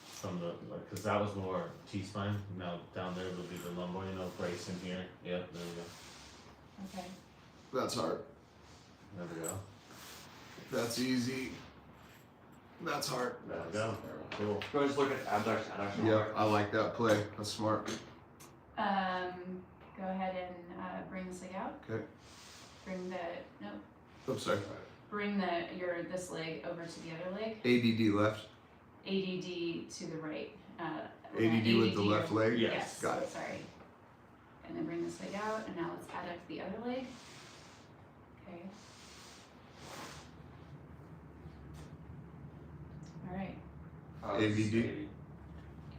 From the, like, cause that was more T-spine, now down there will be the lumbar, you know, brace in here, yep, there we go, Okay. That's hard. there we go, That's easy. That's hard. there we go, cool. Go just look at abduction, adduction. Yeah, I like that play. That's smart. Go ahead and bring this leg out. Okay. Bring Oops, sorry. this leg over to the other leg. ADD left. ADD to the right. ADD with the left leg. Yes. Got it. Sorry. And then bring this leg out, and now let's adduct the other leg. Okay. All right. ABD.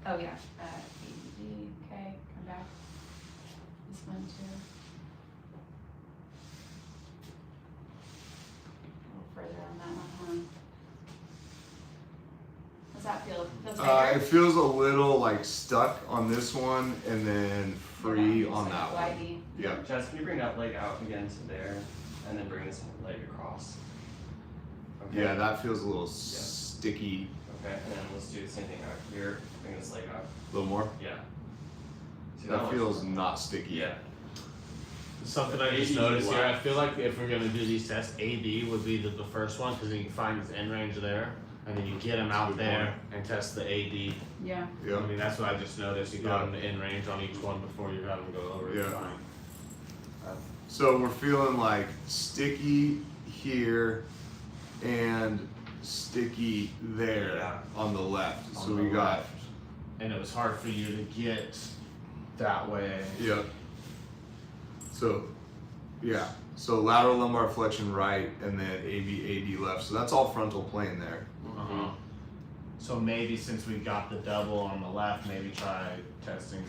Oh yeah. ADD. Okay. Come back. This one too. A little further on that one, huh? Does that feel? Feels better? It feels a little like stuck on this one and then free Yeah, on it's that like one. glidey. Yeah. Jess, can you bring that leg out again to there, and then bring this leg across? Okay. Yeah, that feels a little sticky. Okay, and then let's do the same thing out here. Bring this leg up. A little more. Yeah. See, That looks- feels not sticky. Yeah. Something I just AD noticed here, I left. feel like if we're gonna do these tests, AD would be the first one, cause then you can find his end range there, and then you get them That's a out good there and test the AD. Yeah. I Yep. mean, that's what I just noticed, you got them in range on each one before you had them go over, it's Yeah. fine. So we're feeling like sticky here and sticky there Yeah. on the left. On So the we got, left. And it was hard for you to get that way. yep. So, yeah. So lateral lumbar flexion right and then AD left. So that's all frontal plane there. Uh-huh. So maybe since we got the double on the left, maybe try testing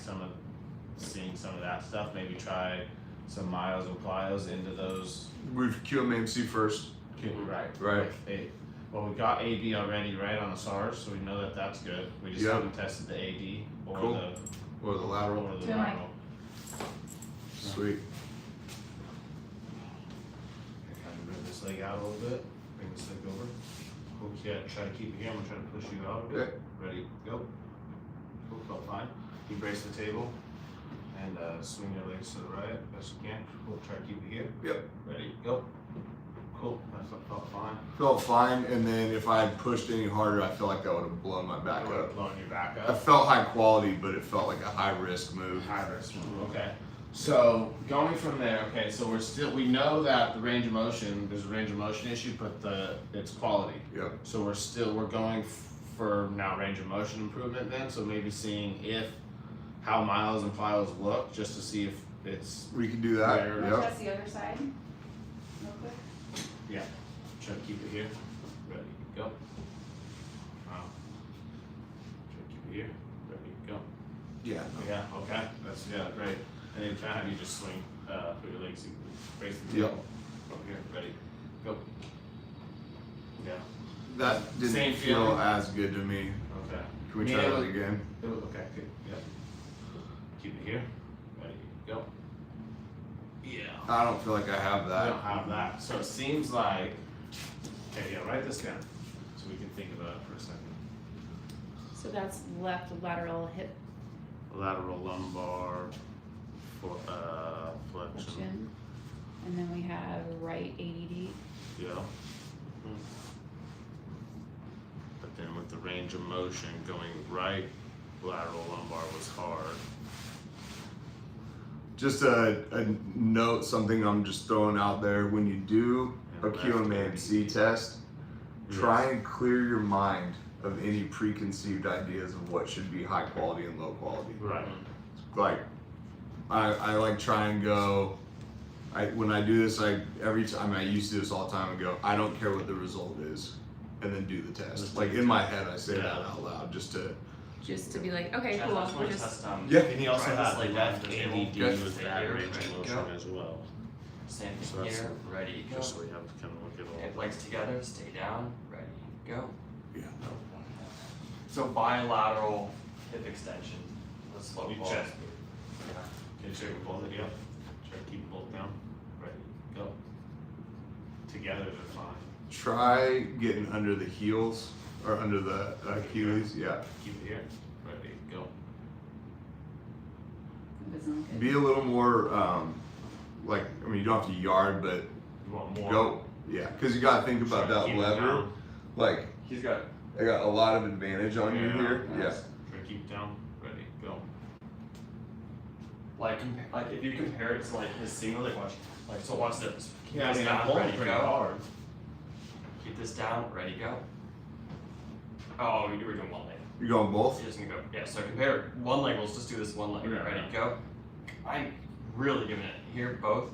seeing some of that stuff, maybe try some myos and plyos into those. We've QMAMC first. Right. Right. Well, we got AD already, right, on the SARS, so we know that that's good. We just Yep. haven't tested the AD or Cool. the Or the lateral. or the Feel like- lateral. Sweet. Kind of move this leg out a little bit, bring this leg over. Cool, yeah, try to keep it here, I'm gonna try to push you out a bit. Ready, go. Cool, felt fine. You brace the table and swing your legs to the right, best you can. Cool, try to keep it here. Yep. Ready, go. Cool, that felt fine. Felt fine, and then if I had pushed any harder, I feel like that would have blown my back up. Blowing your back I up. felt high quality, but it felt like a high risk move. High risk move, okay. So going from there, okay, so we know that the range of motion, there's a range of motion issue, but it's quality. Yep. So we're going for now range of motion improvement then, so maybe seeing how miles and plyos look, just to see if it's, We can do that. Where- Yep. Test the other side, real quick. try to keep it here, ready, go. Try to keep it here, ready, go. Yeah. Yeah, okay, great. And then kind of have you just swing, put your legs, brace the Yep. table. Over here, ready, go. Yeah, That didn't Same feel feeling? as good to me. okay. Can we Me, try it that was- again? Okay, good, yep. Keep it here, ready, go. Yeah. I don't feel like I have I that. don't have that, so it seems like, okay, yeah, write this down, so we can think about it for a second. So that's left lateral hip Lateral lumbar, flexion, flexion. And then we have right ADD. yeah. But then with the range of motion going right, lateral lumbar was hard. Just a note, something I'm just throwing out there. When you do a And left QMAMC test, Yes. try and clear your mind of any preconceived ideas of what should be high quality and low quality. Right. Like, I like try and go. When I do this, every time I used to do this all the time and go, I don't care what the result is, and then do the test. Just do Like the in my head, I say Yeah. that out loud just to. Just to be like, okay, Chaz, cool, I just we're wanna just, test, Yeah. And he also try this had leg left off the table. ADD Good. with Stay that here, range ready, of go. motion as well. Same So thing that's- here, ready, go. Just so we have to kind of look at all. Okay, legs together, stay down, ready, go. Yeah. So bilateral hip extension, the slow You ball. chest. Okay, so we both, yeah. Try to keep both down. Ready, go. Together they're fine. Try getting under the heels or under the Achilles. Yeah. Keep it here. Ready, go. it doesn't look good. Be a little more like, I mean, you don't have to yard, but You want more? go. Yeah, because you got to think about Try to that keep it lever. down. Like, He's got, I got a lot of advantage on you Yeah, here. Yeah. nice. Try to keep it down. Ready, go. like if you compare it to like his single, like watch, like so watch this. Keep Yeah, I this mean, I'm down, pulling ready, pretty go. hard. Keep this down, ready, go. Oh, you were doing one leg. You going both? You're just gonna go, yeah, so compare one leg, let's just do this one leg, Yeah. ready, go. I'm really giving it, here, both,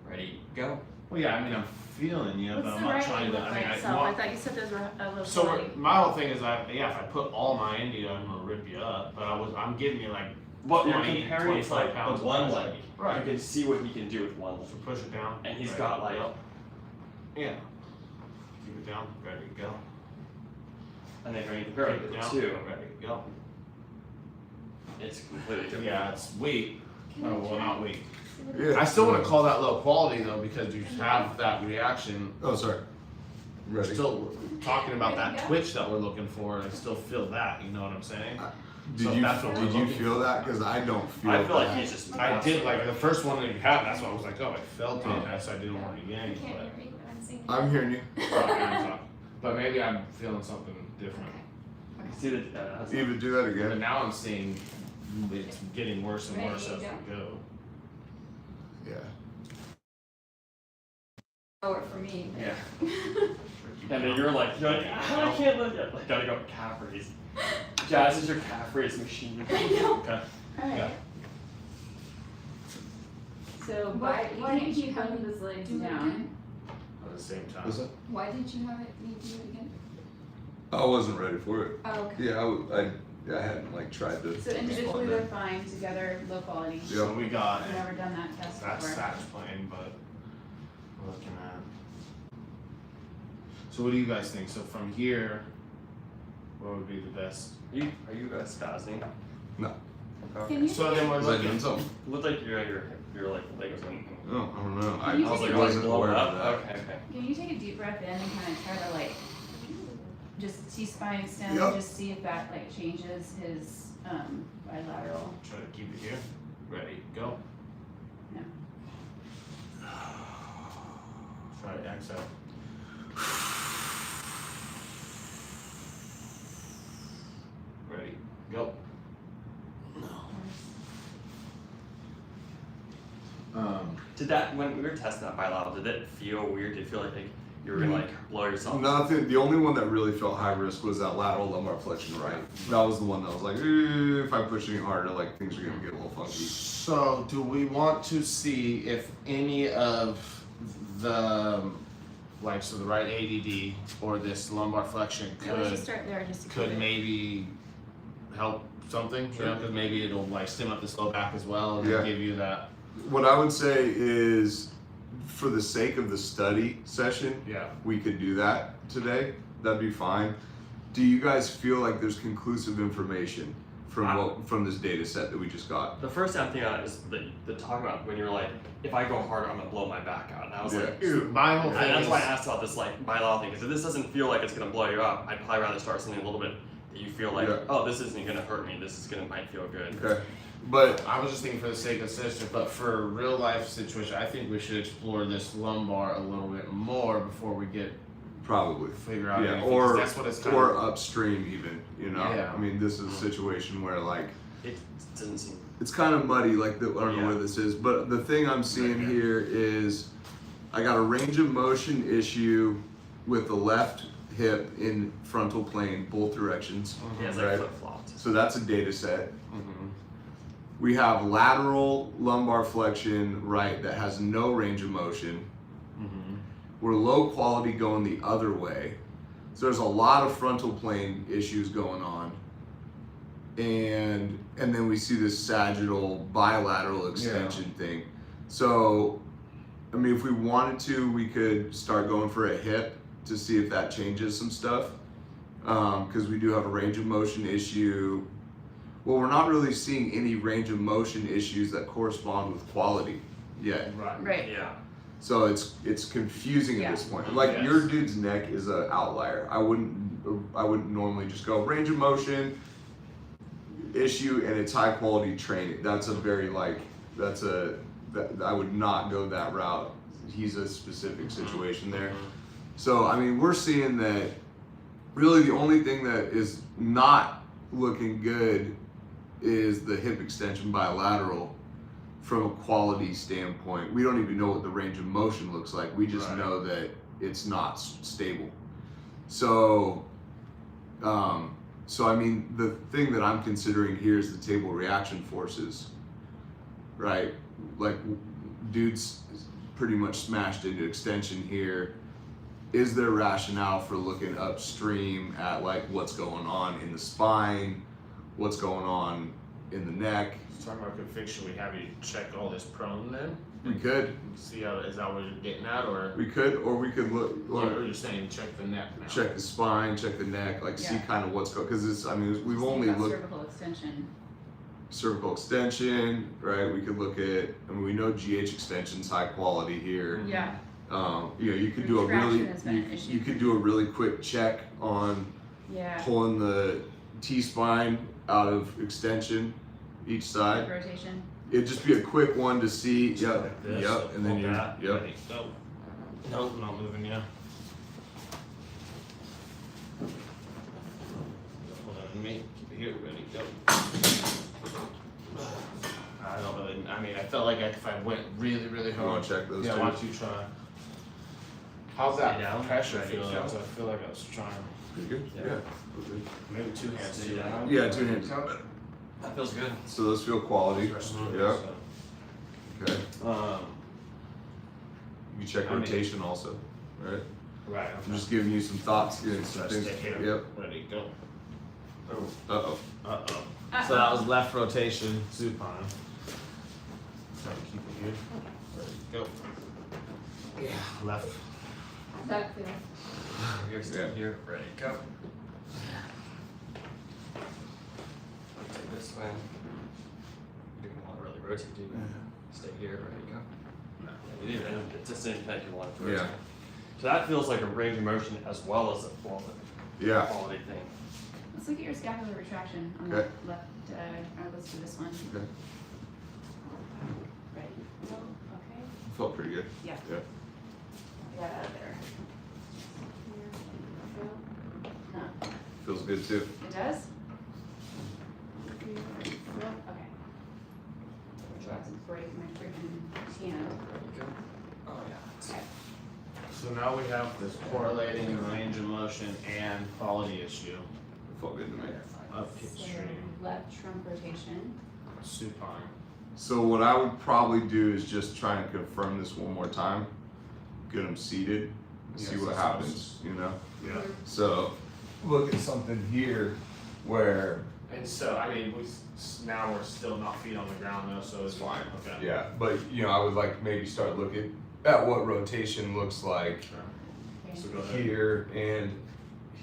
ready, go. Well, yeah, I mean, I'm feeling you, but What's I'm the not right trying to, look I by mean, itself? I want- thought you said those were a little So quality. my whole thing is if I put all my into you, I'm gonna rip you up, but I'm giving you like What you're 20, comparing is 25 like pounds the one of leg. Right. You can see what he can do with one leg. So push it down. And he's Ready, got like, go. Yeah. Keep it down, ready, go. and then when you compare Keep it it to down, the two, ready, go. it's completely different. Yeah, it's weak. Can Oh, we well, try? not weak. Yeah. I still wanna call that low quality though, because you have that reaction. Oh, sorry. We're Ready. still talking about Ready to that go? twitch that we're looking for, and I still feel that, you know what I'm saying? Did So you that's what we're did you looking feel that? Because I don't feel. I feel like that. he's just. I did, like, the first one that you had, that's why I was like, oh, I felt it, so I didn't want to I yank, can't but. hear me when I'm singing. I'm hearing you. But maybe I'm feeling something different. See that, that's Even do that But again. now I'm seeing it's getting worse and worse as we go. Yeah. Lower for me. yeah. And then you're like, I can't look at, like, gotta go to Caffrey's. Jazz is your Caffrey's machine. I know. Okay. Alright. So Why- you why can't did keep you have having it this legs do it down. again? At the same time. Was it? Why did you have it, need to do it again? I wasn't ready for it. Oh, okay. Yeah, I hadn't like tried to. So individually they're fine, together low quality. So we got I've never done that test that before. stats plane, but we're looking at. So what do you guys think? So from here, what would be the best? Are you guys spazzing? No. Okay. Can you So take then we're Was I looking. doing something? Look like your like leg was going. Oh, I don't know. I, Can you I was take like, a I wasn't blow aware up? of that. Okay, okay. Can you take a deep breath in and kind of try to like just T-spine extend, Yep. just see if that like changes his bilateral. Try to keep it here. Ready, go. No. Try to exhale. Ready, go. Did that when we were testing that bilateral? Did it feel weird? Did it feel like you were gonna like blow yourself? Nothing. The only one that really felt high risk was that lateral lumbar flexion right. That was the one that was like, if I push any harder, like things are gonna get a little funky. So, do we want to see if any of the, like, so the right ADD or this lumbar flexion Yeah, let's just could start there just to keep could it. maybe help something? Sure. You know, because maybe it'll like stim up this low back as well and Yeah. give you that. What I would say is, for the sake of the study session, Yeah. we could do that today. That'd be fine. Do you guys feel like there's conclusive information from this data set that we just got? The first thing I'm thinking about is the talk about when you're like, if I go harder, I'm gonna blow my back out. And I was like, Yeah. ooh. My whole And thing that's is, why I asked about this like bilateral thing, because if this doesn't feel like it's gonna blow you up, I'd probably rather start something a little bit that you feel like, Yeah. oh, this isn't gonna hurt me. This is gonna might feel good. Okay. But I was just thinking for the sake of system, but for a real life situation, I think we should explore this lumbar a little bit more before we get probably. figure out Yeah, anything, 'cause or that's what it's kind or of. upstream even, you know. Yeah. I mean, this is a situation where like It doesn't seem. it's kind of muddy. Like I don't know Yeah. where this is, but the thing I'm seeing Right here is I got a range of motion issue with the left hip in frontal plane, both directions. Yeah, it's Right. like flip flopped. So that's a data set. Mhm. We have lateral lumbar flexion right that has no range of motion. Mhm. We're low quality going the other way. So there's a lot of frontal plane issues going on. And then we see this sagittal bilateral extension thing. So I mean, if we wanted to, we could start going for a hip to see if that changes some stuff. Because we do have a range of motion issue. Well, we're not really seeing any range of motion issues that correspond with quality yet. Right. Right. Yeah. So it's confusing at this point. Like Yes. your dude's neck is an outlier. I wouldn't normally just go range of motion issue and it's high quality training. That's a very like I would not go that route. He's a specific situation there. So I mean, we're seeing that really the only thing that is not looking good is the hip extension bilateral from a quality standpoint. We don't even know what the range of motion looks like. We just Right. know that it's not stable. So I mean, the thing that I'm considering here is the table reaction forces, right? Like, dude's pretty much smashed into extension here. Is there rationale for looking upstream at like what's going on in the spine, what's going on in the neck? Talking about config, should we have you check all this prone then? We could, See how, is that what you're getting at, or we could look, or you're saying check the neck now? check the spine, check the neck, like see Yeah. kind of what's going, because it's, I mean, we've Just only think about looked cervical extension. cervical extension, right? We could look at, I mean, we know GH extension's high quality here. Yeah. You know, you could do a really, Retraction has been an issue. you could do a really quick check on Yeah. pulling the T-spine out of extension each side. Hip rotation. It'd just be a quick one to see, yep, Like this, yep, and then pull you're, that, yep. ready, go. Nope, not moving, yeah. me. Keep it here, ready, go. I don't really, I mean, I felt like if I went really, really You wanna hard. check those Yeah, two? why don't you try? How's Stay that down, pressure ready, feel? go. I feel like I was trying, Pretty good? Yeah. maybe two hands Stay too. down. Yeah, 2 hands. That feels good. So those feel quality. Yeah. Okay. You check I mean- rotation also, right? Right, I'm just giving you some thoughts, getting some So things. stay here. Yep. Ready, go. Uh-oh. Uh-oh. So that was left rotation, supine. So keep it here. Ready, go. Yeah, left. How's that feel? Here, stay Yeah. here, ready, go. Rotate this way. You don't want to really rotate, do you? Stay here, ready, go. No. You leave it in, it's just an independent you want it to Yeah. rotate. So that feels like a range of motion as well as a quality, Yeah. quality thing. Let's look at your scapular retraction on Okay. the left, or let's do this one. Okay. Ready, go, okay, Felt pretty good. yeah. Yeah. I got out of there. Here, go. No, Feels good too. it does? Here, go, okay. I'm about to break my freaking hand. Ready, go. Oh, yeah. Okay. So now we have this correlating range of motion and quality issue Felt good to me. of So extreme left trunk rotation. supine. So what I would probably do is just try and confirm this one more time. Get them seated, and see Yes, what that happens, you know? Yeah. So look at something here where, And so, I mean, now we're still not feet on the ground though, so it's fine. Okay. Yeah, but you know, I would like maybe start looking at what rotation looks like Sure. Okay. So go ahead. here and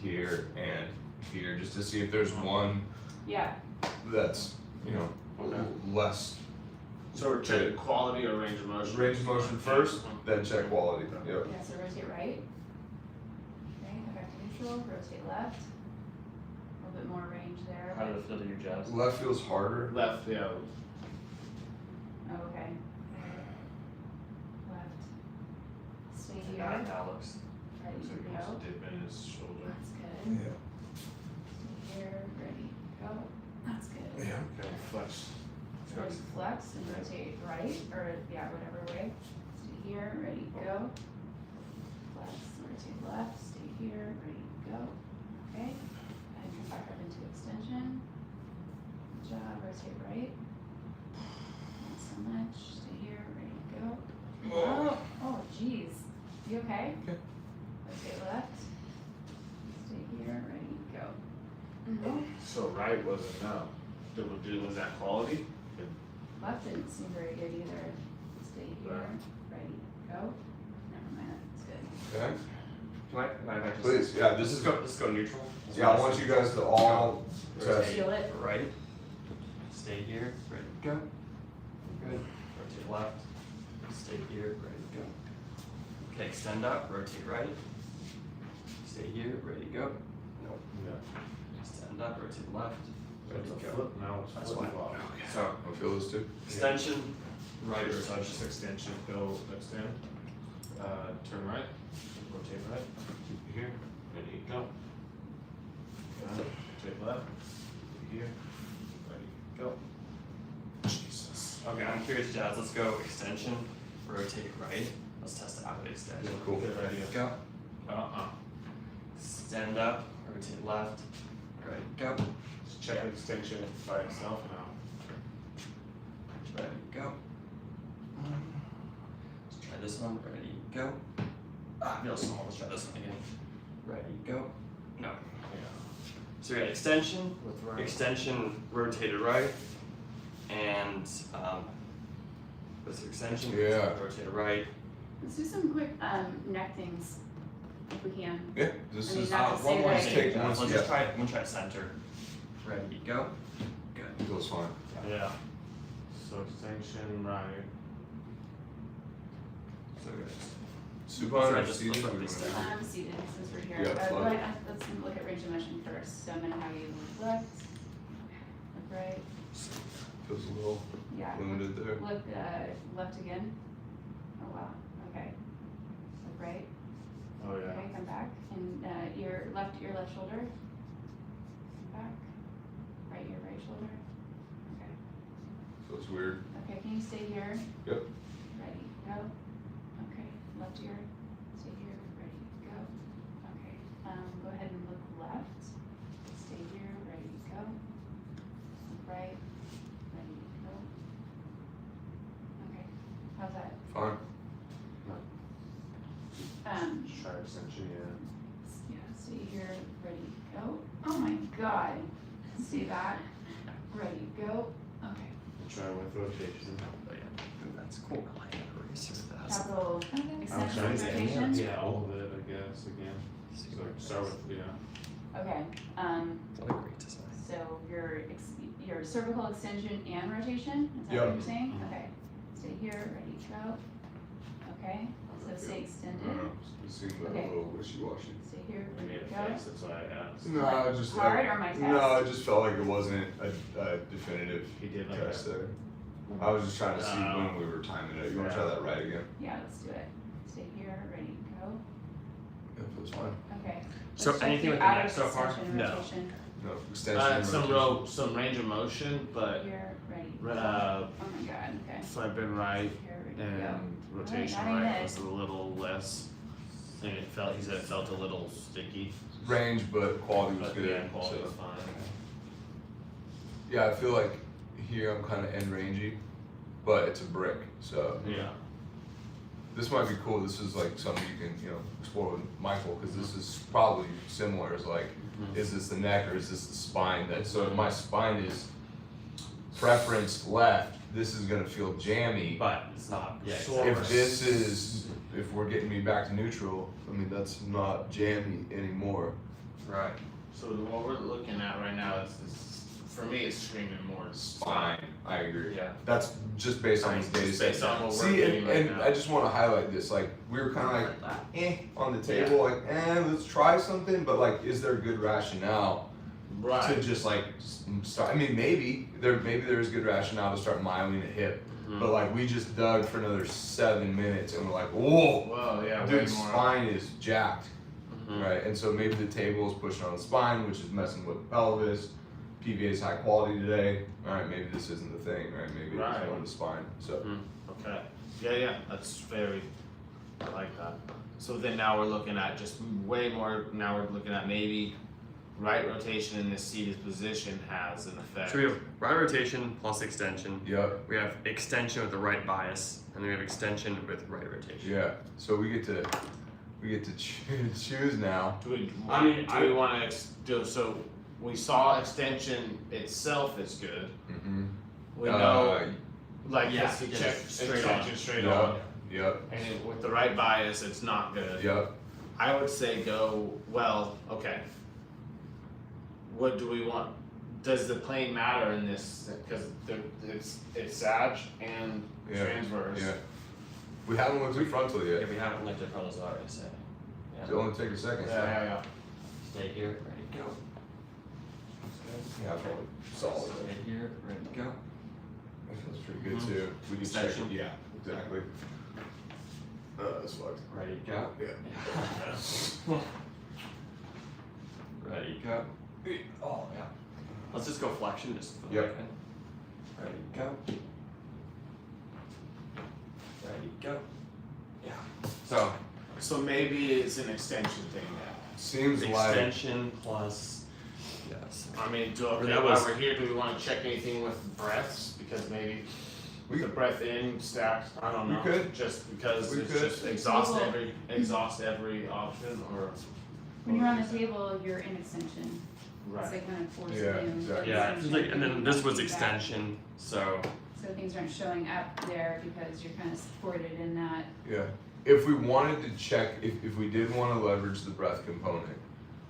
here, just to see if there's one Yeah, that's, you know, Okay. less So we're checking quality or range of motion? range of motion first, then check quality. Yep. yeah, so rotate right. Okay, go back to neutral, rotate left. A little bit more range there. How did it feel to you, Jazz? Left feels harder. Left, yeah. Oh, okay. Left. Stay here. That now looks. Ready So to he wants go. to dip in his shoulder. That's good. Stay here, ready, go. That's good. Yeah. Okay, flex. So flex and rotate right, or yeah, whatever way. Stay here, ready, go. Flex, rotate left, stay here, ready, go. Okay. And come back up into extension. Good job, rotate right. Not so much. Stay here, ready, go. Oh, geez. You okay? Okay. Rotate left. Stay here, ready, go. So right was a no. Was that quality? Left didn't seem very good either. Stay here, Right. ready, go. Never mind, it's good. Okay. Am I just? Please, yeah, this is Let's go neutral. Yeah, I want you guys to all test. Feel it? Right. Stay here, ready, go. Good. Rotate left. Stay here, ready, go. Okay, extend up, rotate right. Stay here, ready, go. No. Yeah. Extend up, rotate left. So Ready, it's a go. flip, now it's That's flip fine. flop. So, I feel this too. extension, right So just rotation. extension, go extend. Turn right, rotate right, keep it here, ready, go. Rotate left, keep it here, ready, go. Jesus. Okay, I'm curious, Jazz, let's go extension, rotate right. Let's test it out with extension. Yeah, cool. Good idea. Go. Stand Stand up, rotate left, ready, go. Just check extension by itself now. Ready, go. Let's try this one, ready, go. Ah, it feels small, let's try this one again. Ready, go. No. Yeah. So we got extension, With right. extension rotated right, and this extension Yeah. rotated right. Let's do some quick, neck things, if we can. Yeah, this I mean, is, not to say one more, that- just take one, Let's just yeah. try it. We'll try center. Ready, go. Good. Feels fine. Yeah. So extension right. So good. Supine Let's or just seated? flip What do you these wanna I'm seated since we're here. Yeah, Go fine. ahead, let's look at range of motion first. So I'm gonna have you look left, look right, do? Feels a little yeah. limited there. Look, left again. Oh, wow, okay. Look right, Oh, yeah. okay, come back. And, your left shoulder. Come back. Feels weird. Okay, can you stay here? Yep. Ready, go. Okay, left ear, stay here, ready, go. Okay, go ahead and look left. Stay here, ready, go. Look right, ready, go. Okay, how's that? Fine. Sharp extension, Yeah, stay here, ready, go. Oh my god. Stay back, ready, go. Okay, Try with rotation. Oh, yeah. Ooh, that's cool. I like an eraser that has. capital Okay. extension trying to get- rotation. Yeah, all of it, I guess, again. So start with, Okay, What a great design. so your cervical extension and rotation, is that what Yep. you're saying? Mhm. Okay, stay here, ready, go. Okay, so stay extended, You seem a Okay. little wishy-washy. stay here, I made ready, a go. face, that's why I asked. No, I just Hard or my test? No, it just felt like it wasn't a definitive He did like test that. there. I was just trying to see Oh. when we were timing it. You wanna try that right again? Yeah, let's do it. Stay here, ready, go. Yeah, feels fine. Okay. So Let's check anything with the outer neck so far? extension and No. rotation. No, extension. rotation. Some range of motion, but, Here, ready, go. uh, Oh my god, okay. so I've been right Here, ready, go. and rotation Alright, that ain't right it. was a little less. And he said it felt a little sticky, Range, but quality was but good. yeah, quality so. was fine. Yeah, I feel like here I'm kind of end rangey, but it's a brick. So Yeah. this might be cool. This is like something you can explore with Michael because this is probably similar. Is like, Mhm. is this the neck or is this the spine? That so if my spine is preference left, this is gonna feel jammy. But it's not. Yeah. Sort If of. this is, if we're getting me back to neutral, I mean that's not jammy anymore. Right. So what we're looking at right now is for me, it's screaming more Spine, I agree. Yeah. That's just based on this data Just set. based on what we're See, getting and, right and now. I just want to highlight this. Like we were kind of like on the table, like let's try something, but like, is there good rationale to Right. just like start? I mean, maybe there is good rationale to start miling a hip, Mhm. but like we just dug for another 7 minutes, and we're like, whoa, Well, yeah, way dude, more. spine is jacked. Mhm. Right, and so maybe the table is pushing on the spine, which is messing with the pelvis. PVA is high quality today. All right, maybe this isn't the thing. Right, maybe Right. it's on the spine. So Okay. Yeah, that's very. I like that. So then now we're looking at just way more. Now we're looking at maybe right rotation in this seated position has an effect. So we have right rotation plus extension. yep, We have extension with the right bias, and then we have extension with right rotation. yeah. So we get to choose now. Do we? I mean, do we want to do so? We saw extension itself is good. Mm-hmm. We know, like yeah, yes, he just checked straight extension on. straight Yeah. on, Yep, and with the right bias, it's not good. yep. I would say go, well, okay. What do we want? Does the plane matter in this? Because it's Sag and Yeah, transverse. Yeah. We haven't looked at frontal yet. If we haven't looked at frontal, so I already say. It'll only take a second. Yeah. Stay here, ready, go. Yeah, probably solid. Stay here, ready, go. That feels pretty good too. We can check. Extension. Yeah, exactly. That's fucked. Ready, go. Yeah. Ready, go. Oh, yeah. Let's just go flexion just for the Yep. second. Ready, go. Ready, go. Yeah. So, So maybe it's an extension thing now. Seems like extension plus, yes. I mean, Or okay, that while was- we're here, do we want to check anything with breaths? Because maybe we the breath in stacked. I don't We know. could. Just because We it's could. just exhaust every option or. When you're on the table, you're in extension. It's Right. like kind of forcing Yeah, you. exactly. Yeah, it's like, and then this was Feedback. extension, so, So things aren't showing up there because you're kind of supported in that. Yeah, if we wanted to check, if we did wanna leverage the breath component,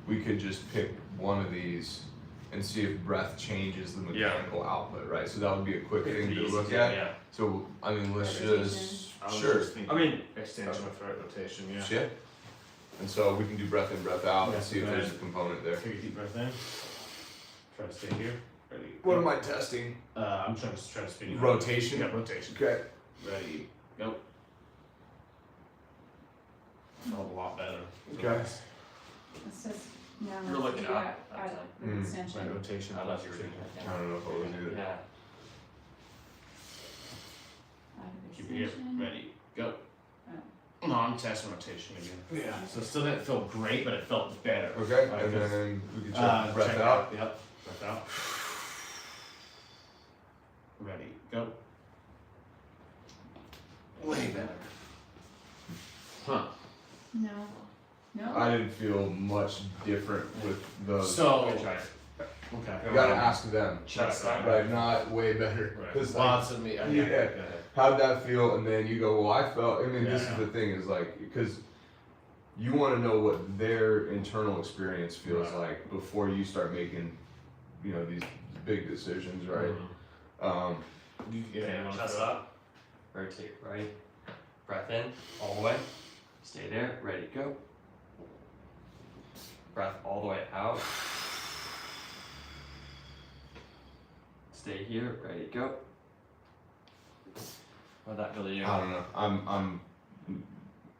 we could just pick one of these and see if breath changes the Yeah. mechanical output, right? So that would be a quick thing to easy look to- at. yeah. So, I mean, let's Rotation. just, I was sure, just thinking I mean, extension with right rotation. Yeah. shit. And so we can do breath in, breath out Yeah, and see if go there's a ahead. component there. Take a deep breath in. Try to stay here. Ready. What am I testing? I'm trying to speed you up. Rotation? Yeah, rotation. Okay. Ready. Go. Felt a lot better. Okay. It's just, now You're let's looking do up. that That's at Mm. extension. Right rotation. I thought you were doing I don't know if I was either. yeah. extension? ready, go. Oh. No, I'm testing rotation again. Yeah. So it still didn't feel great, but it felt better. Okay, Like and this. then we can check breath out. Yep, breath out. Ready, go. Way better. Huh. No. No? I didn't feel much different with the. So, Good try. okay. You gotta ask them, Chest out. right? Not way better. Right. 'Cause, Well, like, it's me. yeah. Go ahead. how'd that feel? And then you go, well, I felt. I mean, this Yeah. is the thing is like because you want to know what their internal experience feels Right. like before you start making, you know, these big decisions, right? Mhm. Okay, you wanna chest feel- up. Rotate right. Breath in, all the way. Stay there, ready, go. Breath all the way out. Stay here, ready, go. How'd that feel to you? I don't know.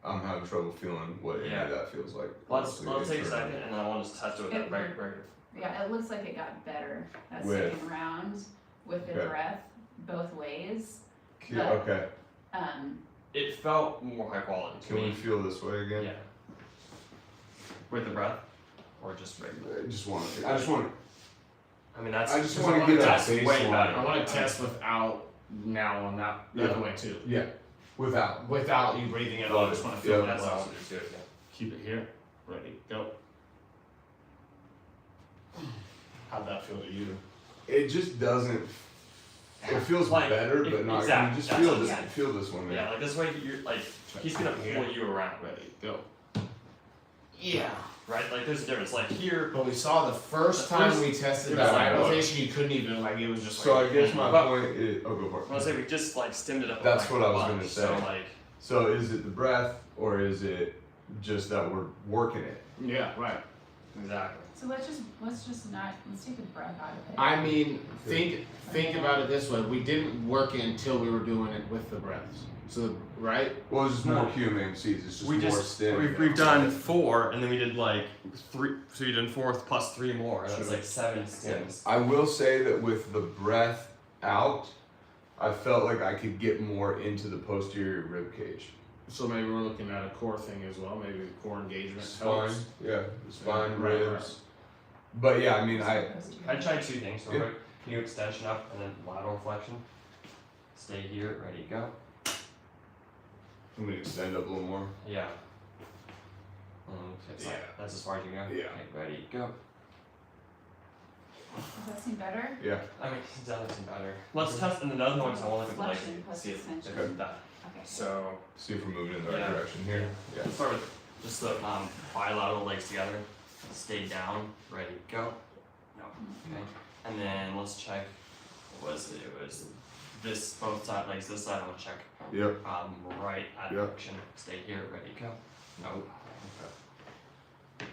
I'm having trouble feeling what any Yeah. of that feels like. Let's honestly, take a internally. second and then I want to just test it with that It- right. Yeah, it looks like it got better that With- second round with the Okay. breath both ways. Yeah, okay. It felt more high quality to Can we me. feel this way again? Yeah. With the breath? Or just regular? I just want to. I just want. I mean that's I just Cause want I to get a that's way baseline. better. I want to test without now on that the other way too. Yeah. Without. Without you breathing at all. I just want to feel Yeah. that That's well. also good, yeah. Keep it here. Ready. Go. How'd that feel to you? It just doesn't. It feels Like, better, but not. exactly, You just that's feel what I'm this. saying. Feel this one, man. Yeah, like this way you're like he's gonna pull you around, Ready. Go. Yeah. right? Like there's a difference. Like here, But we saw the first The time first- we tested it that was right like, rotation, you couldn't even like it was just So like. I guess my But- point is. Oh, go for it. I want to say we just like stemmed it up. That's like what I was a gonna bunch, say. So like So is it the breath or is it just that we're working it? Yeah. Right. exactly. So let's take the breath out of it. I mean, think about it this way. We didn't work it until we were doing it with the breaths. So right. Well, it's just more No. QMing seeds. It's just We more just stim. we've done 4 and then we did like 3. So you did 4 plus 3 more. That's Sure. like 7 stems. I will say that with the breath out, I felt like I could get more into the posterior rib cage. So maybe we're looking at a core thing as well. Maybe the core engagement Spine, helps. yeah, the spine, Yeah, right, ribs. But yeah, I mean, I I tried 2 things. So Yeah. knee extension up and then lateral flexion. Stay here, ready, go. I'm gonna extend up a little more. Yeah. It's like, Yeah. that's as far as you go. Yeah. Okay, ready, go. Does that seem better? Yeah. I mean, it does seem better. Let's test and another one. So I want to look at Flexion like plus see if extension. they're that. Okay. So See if we're moving in the right Yeah. direction here. Yeah. let's start with just the bilateral legs together. Stay down. Ready, go. No. Okay. And then let's check. What was it? It was this both side legs. This side I want to check. Yep. Right Yep. adduction. Stay here. Ready, go. No. Okay.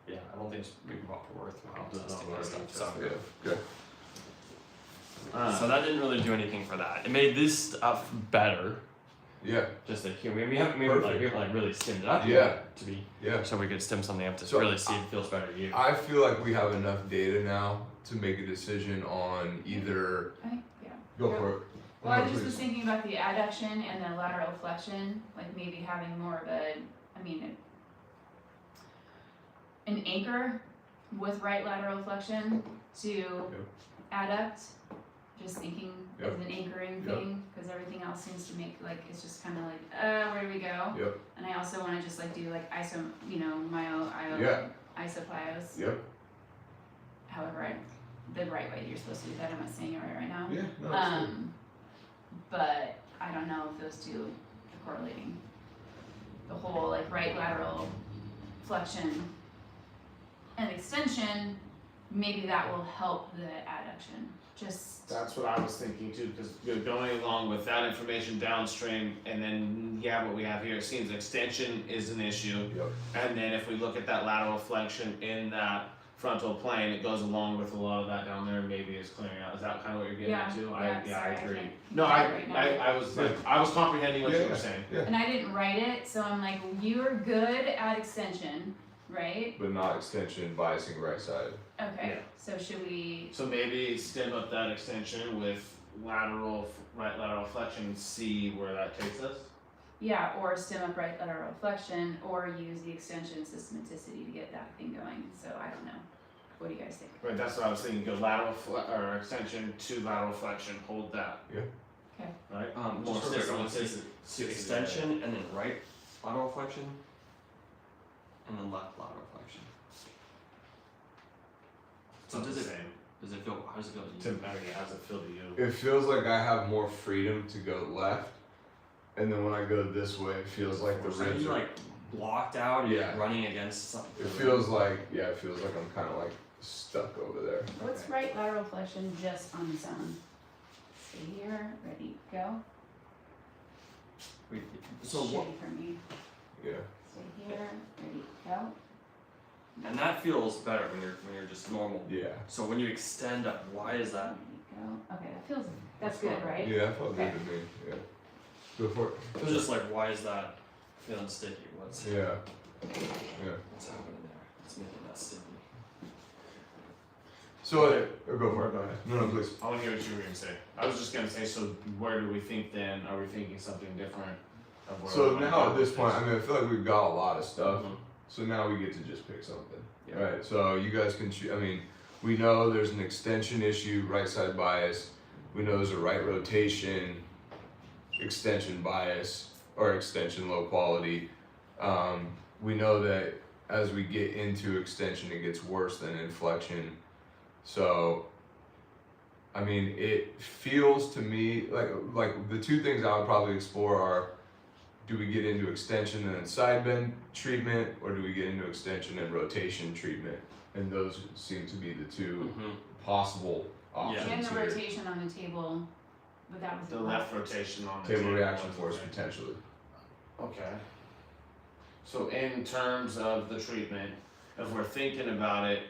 Yeah, I don't think it's maybe worthwhile Does not testing work. this stuff. So. Yeah. Good. So that didn't really do anything for that. It made this stuff better. Yeah. Just like here, we haven't really stemmed it up Yeah. yet to be Yeah. so we could stem something up to So really see if it feels better to you. I feel like we have enough data now to make a decision on either. I think, yeah. Go Yeah. for it. Well, I No, just was please. thinking about the adduction and the lateral flexion, like maybe having more of an anchor with right lateral flexion to adduct. Just thinking Yep. as an anchoring Yep. thing, because everything else seems to make like it's just kind of like where do we go? Yep. And I also want to just like do like Yeah. isoplios. Yep. However, the right way you're supposed to do that. I'm not saying it right now. Yeah. No, it's good. But I don't know if those two are correlating. The whole like right lateral flexion and extension, maybe that will help the adduction. Just That's what I was thinking too, because going along with that information downstream, and then what we have here, it seems extension is an issue. Yep. And then if we look at that lateral flexion in that frontal plane, it goes along with a lot of that down there, and maybe is clearing out. Is that kind of what you're getting at too? I sorry, agree. can't No, think of it right now. I was like, I was comprehending what you Yeah. were saying. Yeah. And I didn't write it, so I'm like, you're good at extension, right? But not extension biasing right side. Okay. Yeah. So should we? So maybe stem up that extension with right lateral flexion and see where that takes us? Yeah, or stem up right lateral flexion, or use the extension systematicity to get that thing going, so I don't know. What do you guys think? Right, that's what I was thinking, go or extension to lateral flexion, hold that. Yeah. Okay. Right? More Just stick on specific- to extension and then right lateral flexion, and then left lateral flexion. So It's does the it same. feel? How does it feel to you? I mean, how's it feel to you? It feels like I have more freedom to go left, and then when I go this way, it feels like the Are ribs you are. like blocked out? Are you Yeah. running against something? It feels like it feels like I'm kind of like stuck over there. What's right lateral flexion just on its own? Stay here, ready, go. Wait, so what? Shitty for me. Yeah. Stay here, ready, go. And that feels better when you're just normal. Yeah. So when you extend up, why is that? Ready, go. Okay, that feels, that's good, right? Yeah, that felt good to me. Yeah. Go for it. It was just like, why is that feeling sticky? What's Yeah. Yeah. what's happening there? It's making that sticky. So go for it. Go ahead. No, please. I wanna hear what you were gonna say. I was just gonna say, so where do we think then, are we thinking something different? Of where So we wanna now go at this with point, I mean, I feel like we've got a lot of stuff. Mhm. So now we get to just pick something, Yeah. right? So you guys can I mean, we know there's an extension issue, right side bias. We know there's a right rotation, extension bias, or extension low quality. We know that as we get into extension, it gets worse than inflection. So, I mean, it feels to me like the two things I would probably explore are, do we get into extension and then side bend treatment, or do we get into extension and rotation treatment? And those seem to be the two Mhm. possible options And the here. rotation on the table, but that was The left rotation on the Table reaction was force right. potentially. Okay. So in terms of the treatment, if we're thinking about it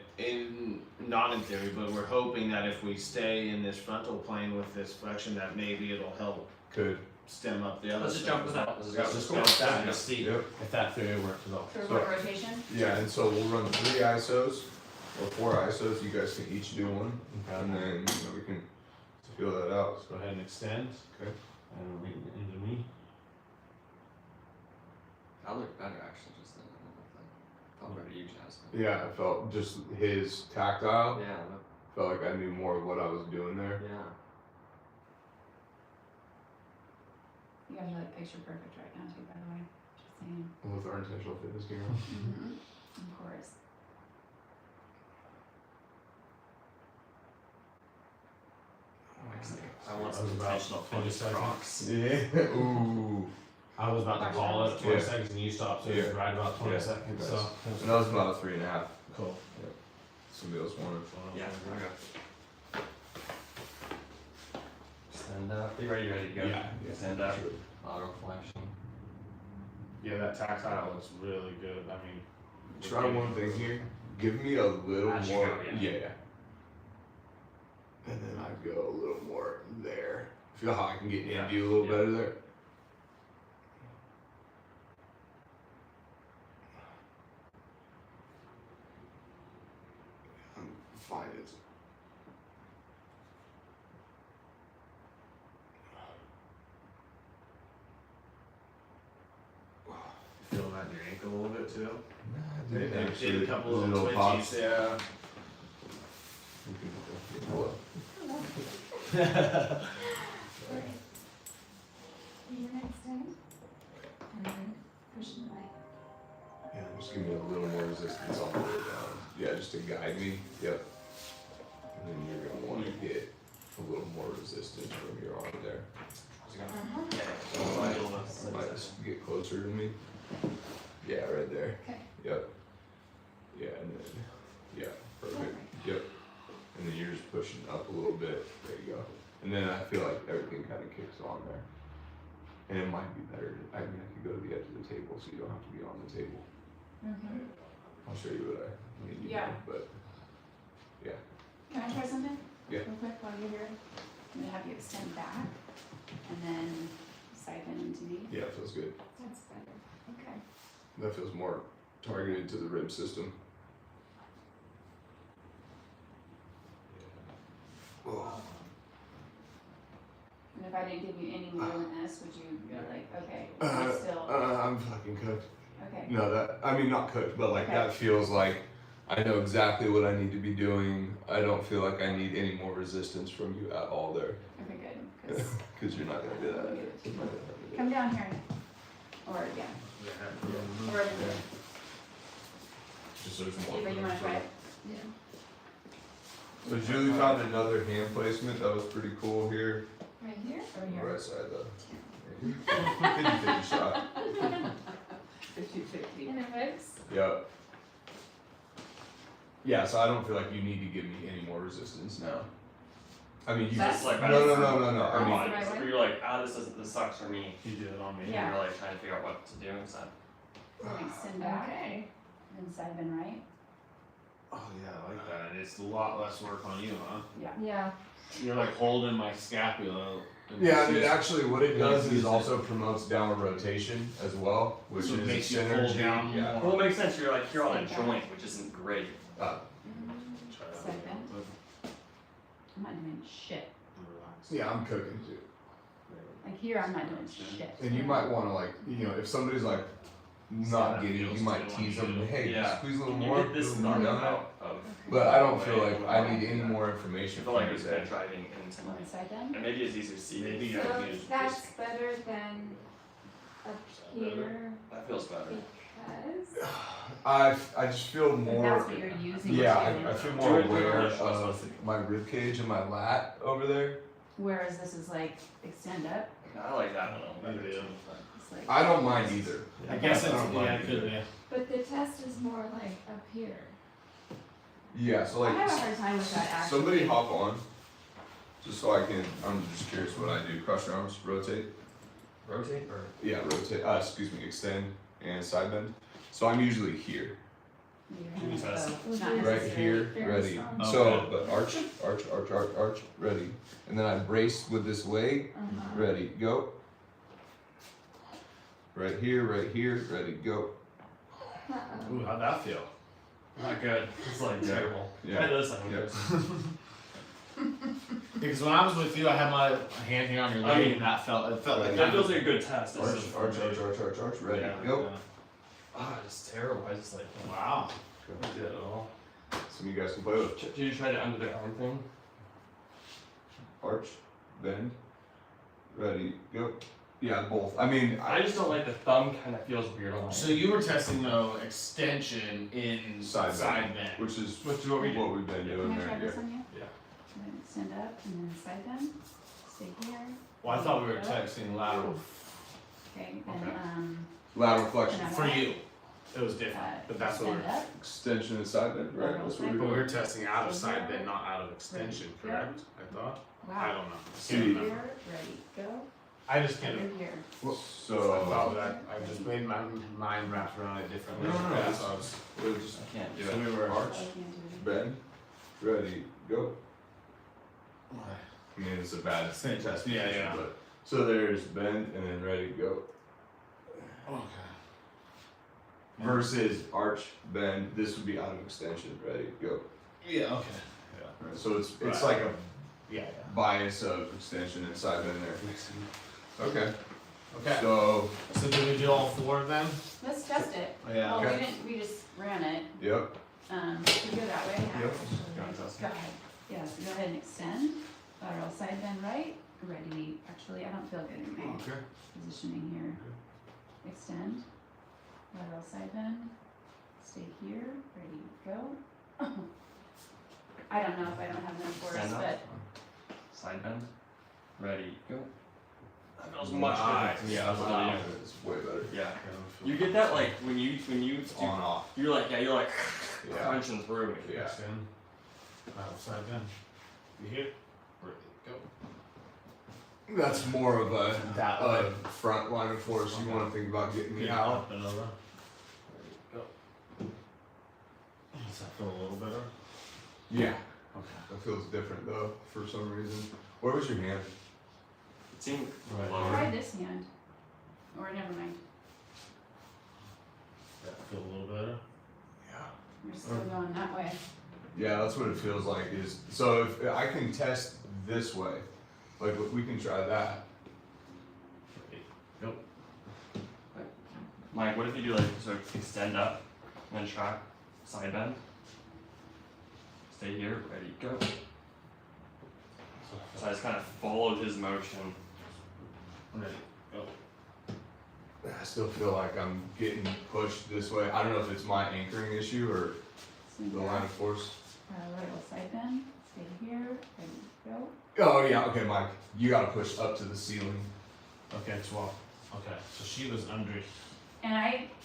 not in theory, but we're hoping that if we stay in this frontal plane with this flexion, that maybe it'll help Could. stem up the other Let's just stuff. jump with that. Let's just Let's go. just go with that and just see. Yep. If that theory works as well. for So- what rotation? Yeah, and so we'll run 3 ISOs or 4 ISOs. You guys can each do one, and then we can feel that out. Let's go ahead and extend. Okay. And lean into me. That looked better actually, just than felt better to you, Jasmine. Yeah, I felt just his tactile. Yeah, Felt like I knew more of what I was doing there. yeah. You guys are like picture perfect right now too, by the way, just saying. With our intentional fitness camera. Mm-hmm. Of course. I want That some was about intentional 20 fitness seconds. Crocs. Yeah. Ooh. I was about to call it 20 Yeah. seconds and you stopped, so it was Yeah. right about 20 Yeah. seconds. Nice. So And that was about a 3.5. cool. Somebody else wanted. Yeah, okay. Stand up. Be ready to go. Yeah. Stand up. Sure. Lateral flexion. Yeah, that tactile looks really good. I mean, Try one thing here. Give me a little As you more. go, yeah. Yeah. And then I go a little more there. Feel how I can get Yeah. into you a little Yeah. better there. I'm fine. It's feel that in your ankle a little bit too. Nah, It dude, did a couple little little pops. twitchies, yeah. Hello. Your next time. And then pushing the light. Yeah, just give me a little more resistance all the way down. Yeah, just to guide me. Yep. And then you're gonna want to get a little more resistance from your arm there. Might just get closer to me. Yeah, right there. Okay. Yep. Yeah, and then yeah, perfect. Yep. And then you're just pushing up a little bit. There you go. And then I feel like everything kind of kicks on there. And it might be better. I mean, I could go to the edge of the table, so you don't have to be on the table. Mm-hmm. I'll show you what I mean. Yeah. But Can I try something? Yeah. Real quick while you're here. I'm gonna have you extend back and then side bend into me. yeah, it feels good. That's better. Okay. That feels more targeted to the rib system. Oh. if I didn't give you any more than this, would you be like, okay, it's still, I'm fucking cooked. okay. No, I mean, not cooked, but like Okay. that feels like I know exactly what I need to be doing. I don't feel like I need any more resistance from you at all there. Okay, good, 'cause Because you're not gonna do that. I'll give it to you. You're not gonna do Come down here, or, yeah, or over here. Just so there's more. Ava, you wanna try it? Yeah. that. So Julie found another hand placement that was pretty cool here. Right here? Over On the here. right side though. 50-50 shot. 50-50. And it works? Yep. Yeah, so I don't feel like you need to give me any more resistance now. I mean, you That's- just like no. I That's mean, the right way. Where you're like, this sucks for me. You did it on me. Yeah. You're like trying to figure out what to do instead. We're gonna extend back, Okay. then side bend right. Oh yeah, I like that. And it's a lot less work on you, huh? Yeah. You're like holding my scapula. and yeah, it's dude. just- Actually, what it does Use is it. also promotes downward rotation as well, which So it is makes you pull synergy. down Yeah. more. Well, it makes sense. You're like you're on a Stand back. joint, which isn't great. Try that. Side bend. I'm not doing shit. Relax. Yeah, I'm cooking too. Like here, I'm not doing shit. And you might want to like, if somebody's like not that getting it, feels you might good tease when you them. do it. Hey, Yeah. squeeze a little You more. did this little more down there. out of. But I don't feel way. like I need any more I information feel from like you it's today. been driving into my. One side bend. And maybe it's easier to see. Maybe So I use that's this. better than up here That feels better. because. I just feel If more. that's what you're using. Yeah, too. I feel Do more it aware differently. of my rib cage and my lat over there. Whereas this is like extend up. I like that one. Maybe, It's like. I don't mind either. I guess I it's, don't mind yeah, it could either. be. But the test is more like up here. Yeah, so I have a like hard time with that actually. somebody hop on, just so I can. I'm just curious what I do. Cross your arms, rotate. Rotate or? Yeah, rotate. Excuse me, extend and side bend. So I'm usually here, Your Can you hands test? both, not right necessarily. here, Very ready. strong. So, Okay. but arch, ready. And then I brace with this leg, Uh-huh. ready, go. Right here, ready, go. Uh-oh. Ooh, how'd that feel? Not good. It's like terrible. Yeah. Try this one. Yeah. Because when I was with you, I had my hand here on your I leg, mean, and that felt like That feels like a good test. It's Arch, just- arch, ready, Yeah, go. Ah, it's terrible. I just like. Wow. I did it all. Some of you guys can play with. Did you try the under the arm thing? Arch, bend, ready, go. Yeah, both. I mean, I just don't like the thumb. Kind of feels weird on. So you were testing though extension in Side side bend. bend. which is Which is what we do. we've been Can doing I try there. this Yeah. on you? Yeah. And then extend up and then side bend. Stay here. Well, I thought we were texting lateral. Okay, then Okay. Lateral flexion, And For you, it was different, uh, but that's what extend we're. up. extension and side bend, right? That's what But we're we were doing. testing out of side bend, not out of extension, Yeah. correct? I thought. I Wow. don't know. Stay Can't here, remember. ready, go. I just can't. Over here. So I So, thought that I just made my mind wrapped around it differently. No, no, no, That's why I was. we're just I can't do So it. we were. arch, I can't do bend, ready, go. I mean, it's a bad Same test. yeah, position, yeah. But, so there's bend and then ready, go. Okay. Versus arch, bend, this would be out of extension, ready, go. Yeah. Okay. Right, so it's Right. like a Yeah. bias of extension and side bend there. Okay, Okay. so, So did we do all four of them? Let's test it. Yeah. Well, we Okay. didn't, we just ran it. yep, Can you go that way? Yep. Go ahead. Yeah, so go ahead and extend. Lateral side bend right. Ready. Actually, I don't feel good in my okay. positioning here. Extend. Lateral side bend. Stay here. Ready. Go. I don't know if I don't have enough force, Stand up. but Side bend. Ready. Go. That feels much different to me. Yeah, That's what I do. it's way better. Yeah. You get that like when you It's on off. you're like yeah Yeah. crunching through it. Yeah. Extend. Lateral side bend. You here? Ready, go. That's more of a, That a way. front line of force. You wanna think about getting me out. Up and over. Go. Does that feel a little better? Yeah. Okay. That feels different though, for some reason. Where was your hand? It seemed Right. lower. try this hand. Or never mind. That feel a little better? Yeah. We're still going that way. Yeah, that's what it feels like is, so if I can test this way, Like, we can try that. Go. Mike, what if you do like, so extend up, and then track, side bend? Stay here, ready, go. So I just kind of followed his motion. Ready, go. I still feel like I'm getting pushed this way. I don't know if it's my anchoring issue or So the yeah, line of force. little side bend, stay here, and go. Oh yeah, okay, Mike. You gotta push up to the ceiling. Okay, 12. Okay, so she was under. And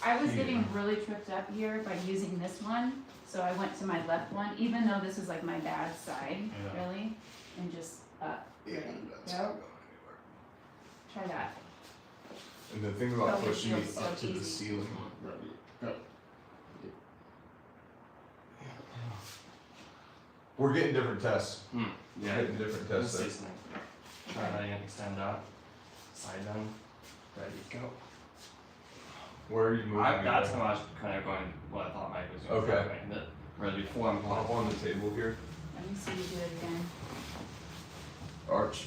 I was getting really tripped up here by using this one, so I went to my left one, even though this is like my bad side, Yeah. really, and just up. Yeah, Ready, that's go. not going Try that. anywhere. And the thing about Oh, it pushing me feels so up to the easy. ceiling. Ready, go. We're getting different tests. Yeah. We're getting different Let's tests see there. something. Try that again, extend up, side bend, ready, go. Where are you moving? That's how I was kind of going, what I thought Mike was doing. Okay. Whereas before I'm Hop going, on the table here. Let me see you do it again. Arch.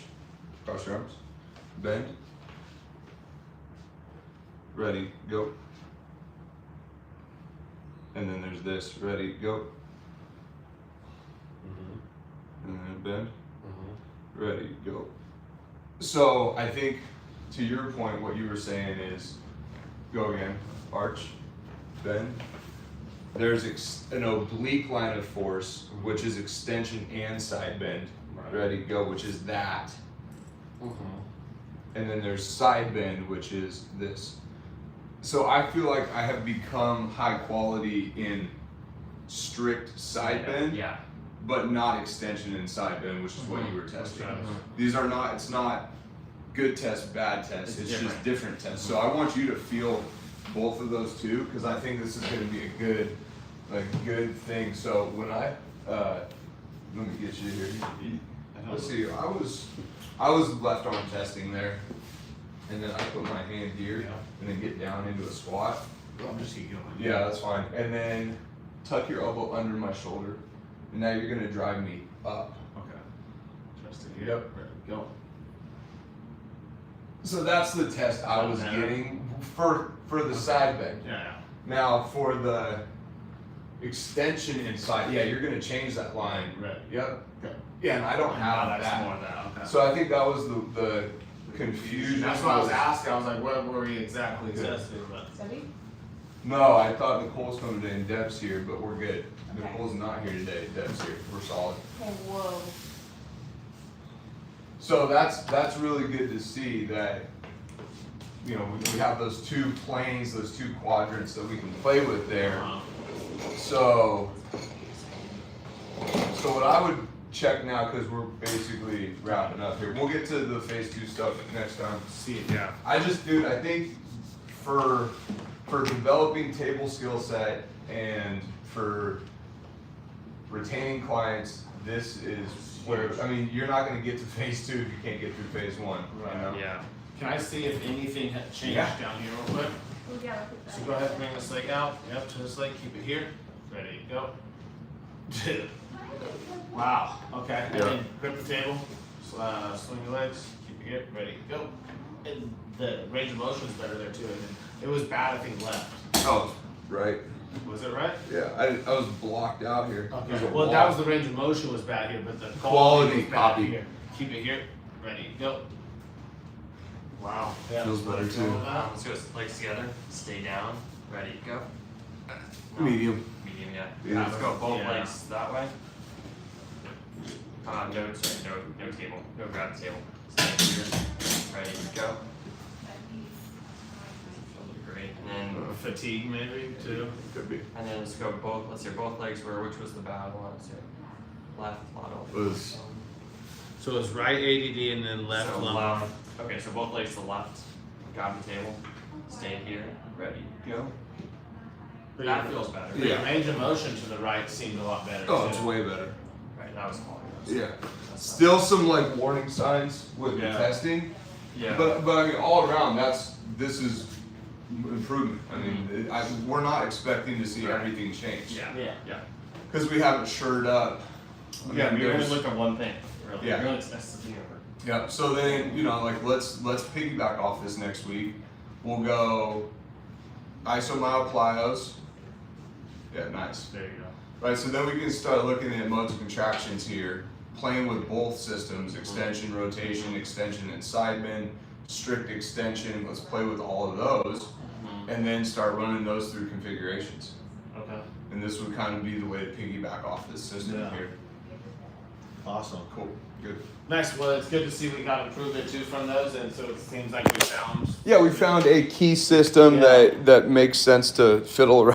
Cross your arms. Bend. Ready, go. And then there's this. Ready, go. And then bend. Ready, go. So I think to your point, what you were saying is go again. Arch. Bend. There's an oblique line of force, which is extension and side bend. Right. Ready, go, which is that. And then there's side bend, which is this. So I feel like I have become high quality in strict side bend, yeah, but not extension and side bend, which is what you were testing. These are not, it's not good test, bad test, it's just different tests. So I want you to feel both of those too, because I think this is gonna be a good thing. So when I, let me get you here. Let's see, I was left arm testing there, and then I put my hand here, and then get down into a squat. I'll just keep going. Yeah, that's fine. And then tuck your elbow under my shoulder, and now you're gonna drive me up. Okay. Just in here. Yep. Ready, go. So that's the test I was getting for the side bend. Yeah. Now for the extension inside, yeah, you're gonna change that line. Ready. Yep. Go. Yeah, and I don't have That's that. more of that. Okay. So I think that was the confusion. That's what I was asking. I was like, what were we exactly Yeah. testing? But Steady? No, I thought Nicole's coming today and Deb's here, but we're good. Okay. Nicole's not here today, Deb's here, we're solid. Oh, whoa. So that's really good to see that, you know, we have those two planes, those two quadrants that we can play with there. So what I would check now, because we're basically wrapping up here, we'll get to the phase 2 stuff next time. see it. Yeah. I think for developing table skill set and for retaining clients, this is where, I mean, you're not gonna get to phase 2 if you can't get through phase 1, you know? yeah. Can I see if anything had changed Yeah. down here real quick? Oh, yeah, look at that. So go ahead and bring this leg out. Yep, to this leg. Keep it here. Ready, go. Wow. Okay. And Yeah. then grip the table. Swing your legs. Keep it here. Ready, go. And the range of motion is better there too. And then it was bad, I think, left. Oh, right, Was it right? yeah, I was blocked out here. There's Okay. a Well, that wall. was the range of motion was bad here, but the Quality was bad copy. here. Keep it here. Ready, go. Wow. Yeah. Feels better too. Let's go legs together, stay down, ready, go. No, Medium. Medium, yeah. Yeah. Let's go both Yeah. legs that way. No table, no grab the table. Stay here, ready, go. Great, and then, Fatigue maybe too. Could be. and then let's go let's hear both legs which was the bad one, let's hear. Left lateral. Was So it's right ADD and then left So lumbar. left, okay, so both legs to the left, grab the table, stay here, ready, go. But That your- feels better. but your Yeah. range of motion to the right seemed a lot better Oh, it's too. way better. Right, that was quality. Yeah. Still some like warning signs with the Yeah. testing, Yeah. but I mean all around this is improvement. I mean we're not expecting to see everything change. Yeah, Yeah. yeah. Because we haven't shored up. I Yeah, mean, we only there's- looked at one thing. really, Yeah. really expensive to be over. Yeah, so then, you know, like let's piggyback off this next week. We'll go isomile plyos. Yeah, nice. There you go. Right, so then we can start looking at modes of contractions here, playing with both systems, extension, rotation, extension, and side bend, strict extension. Let's play with all of those, and then start running those through configurations. Okay. And this would kind of be the way to piggyback off this system Yeah. here. Awesome. Cool, good. Nice. Well, it's good to see we got improvement too from those, and so it seems like we found. Yeah, we found a key system Yeah. that makes sense to fiddle around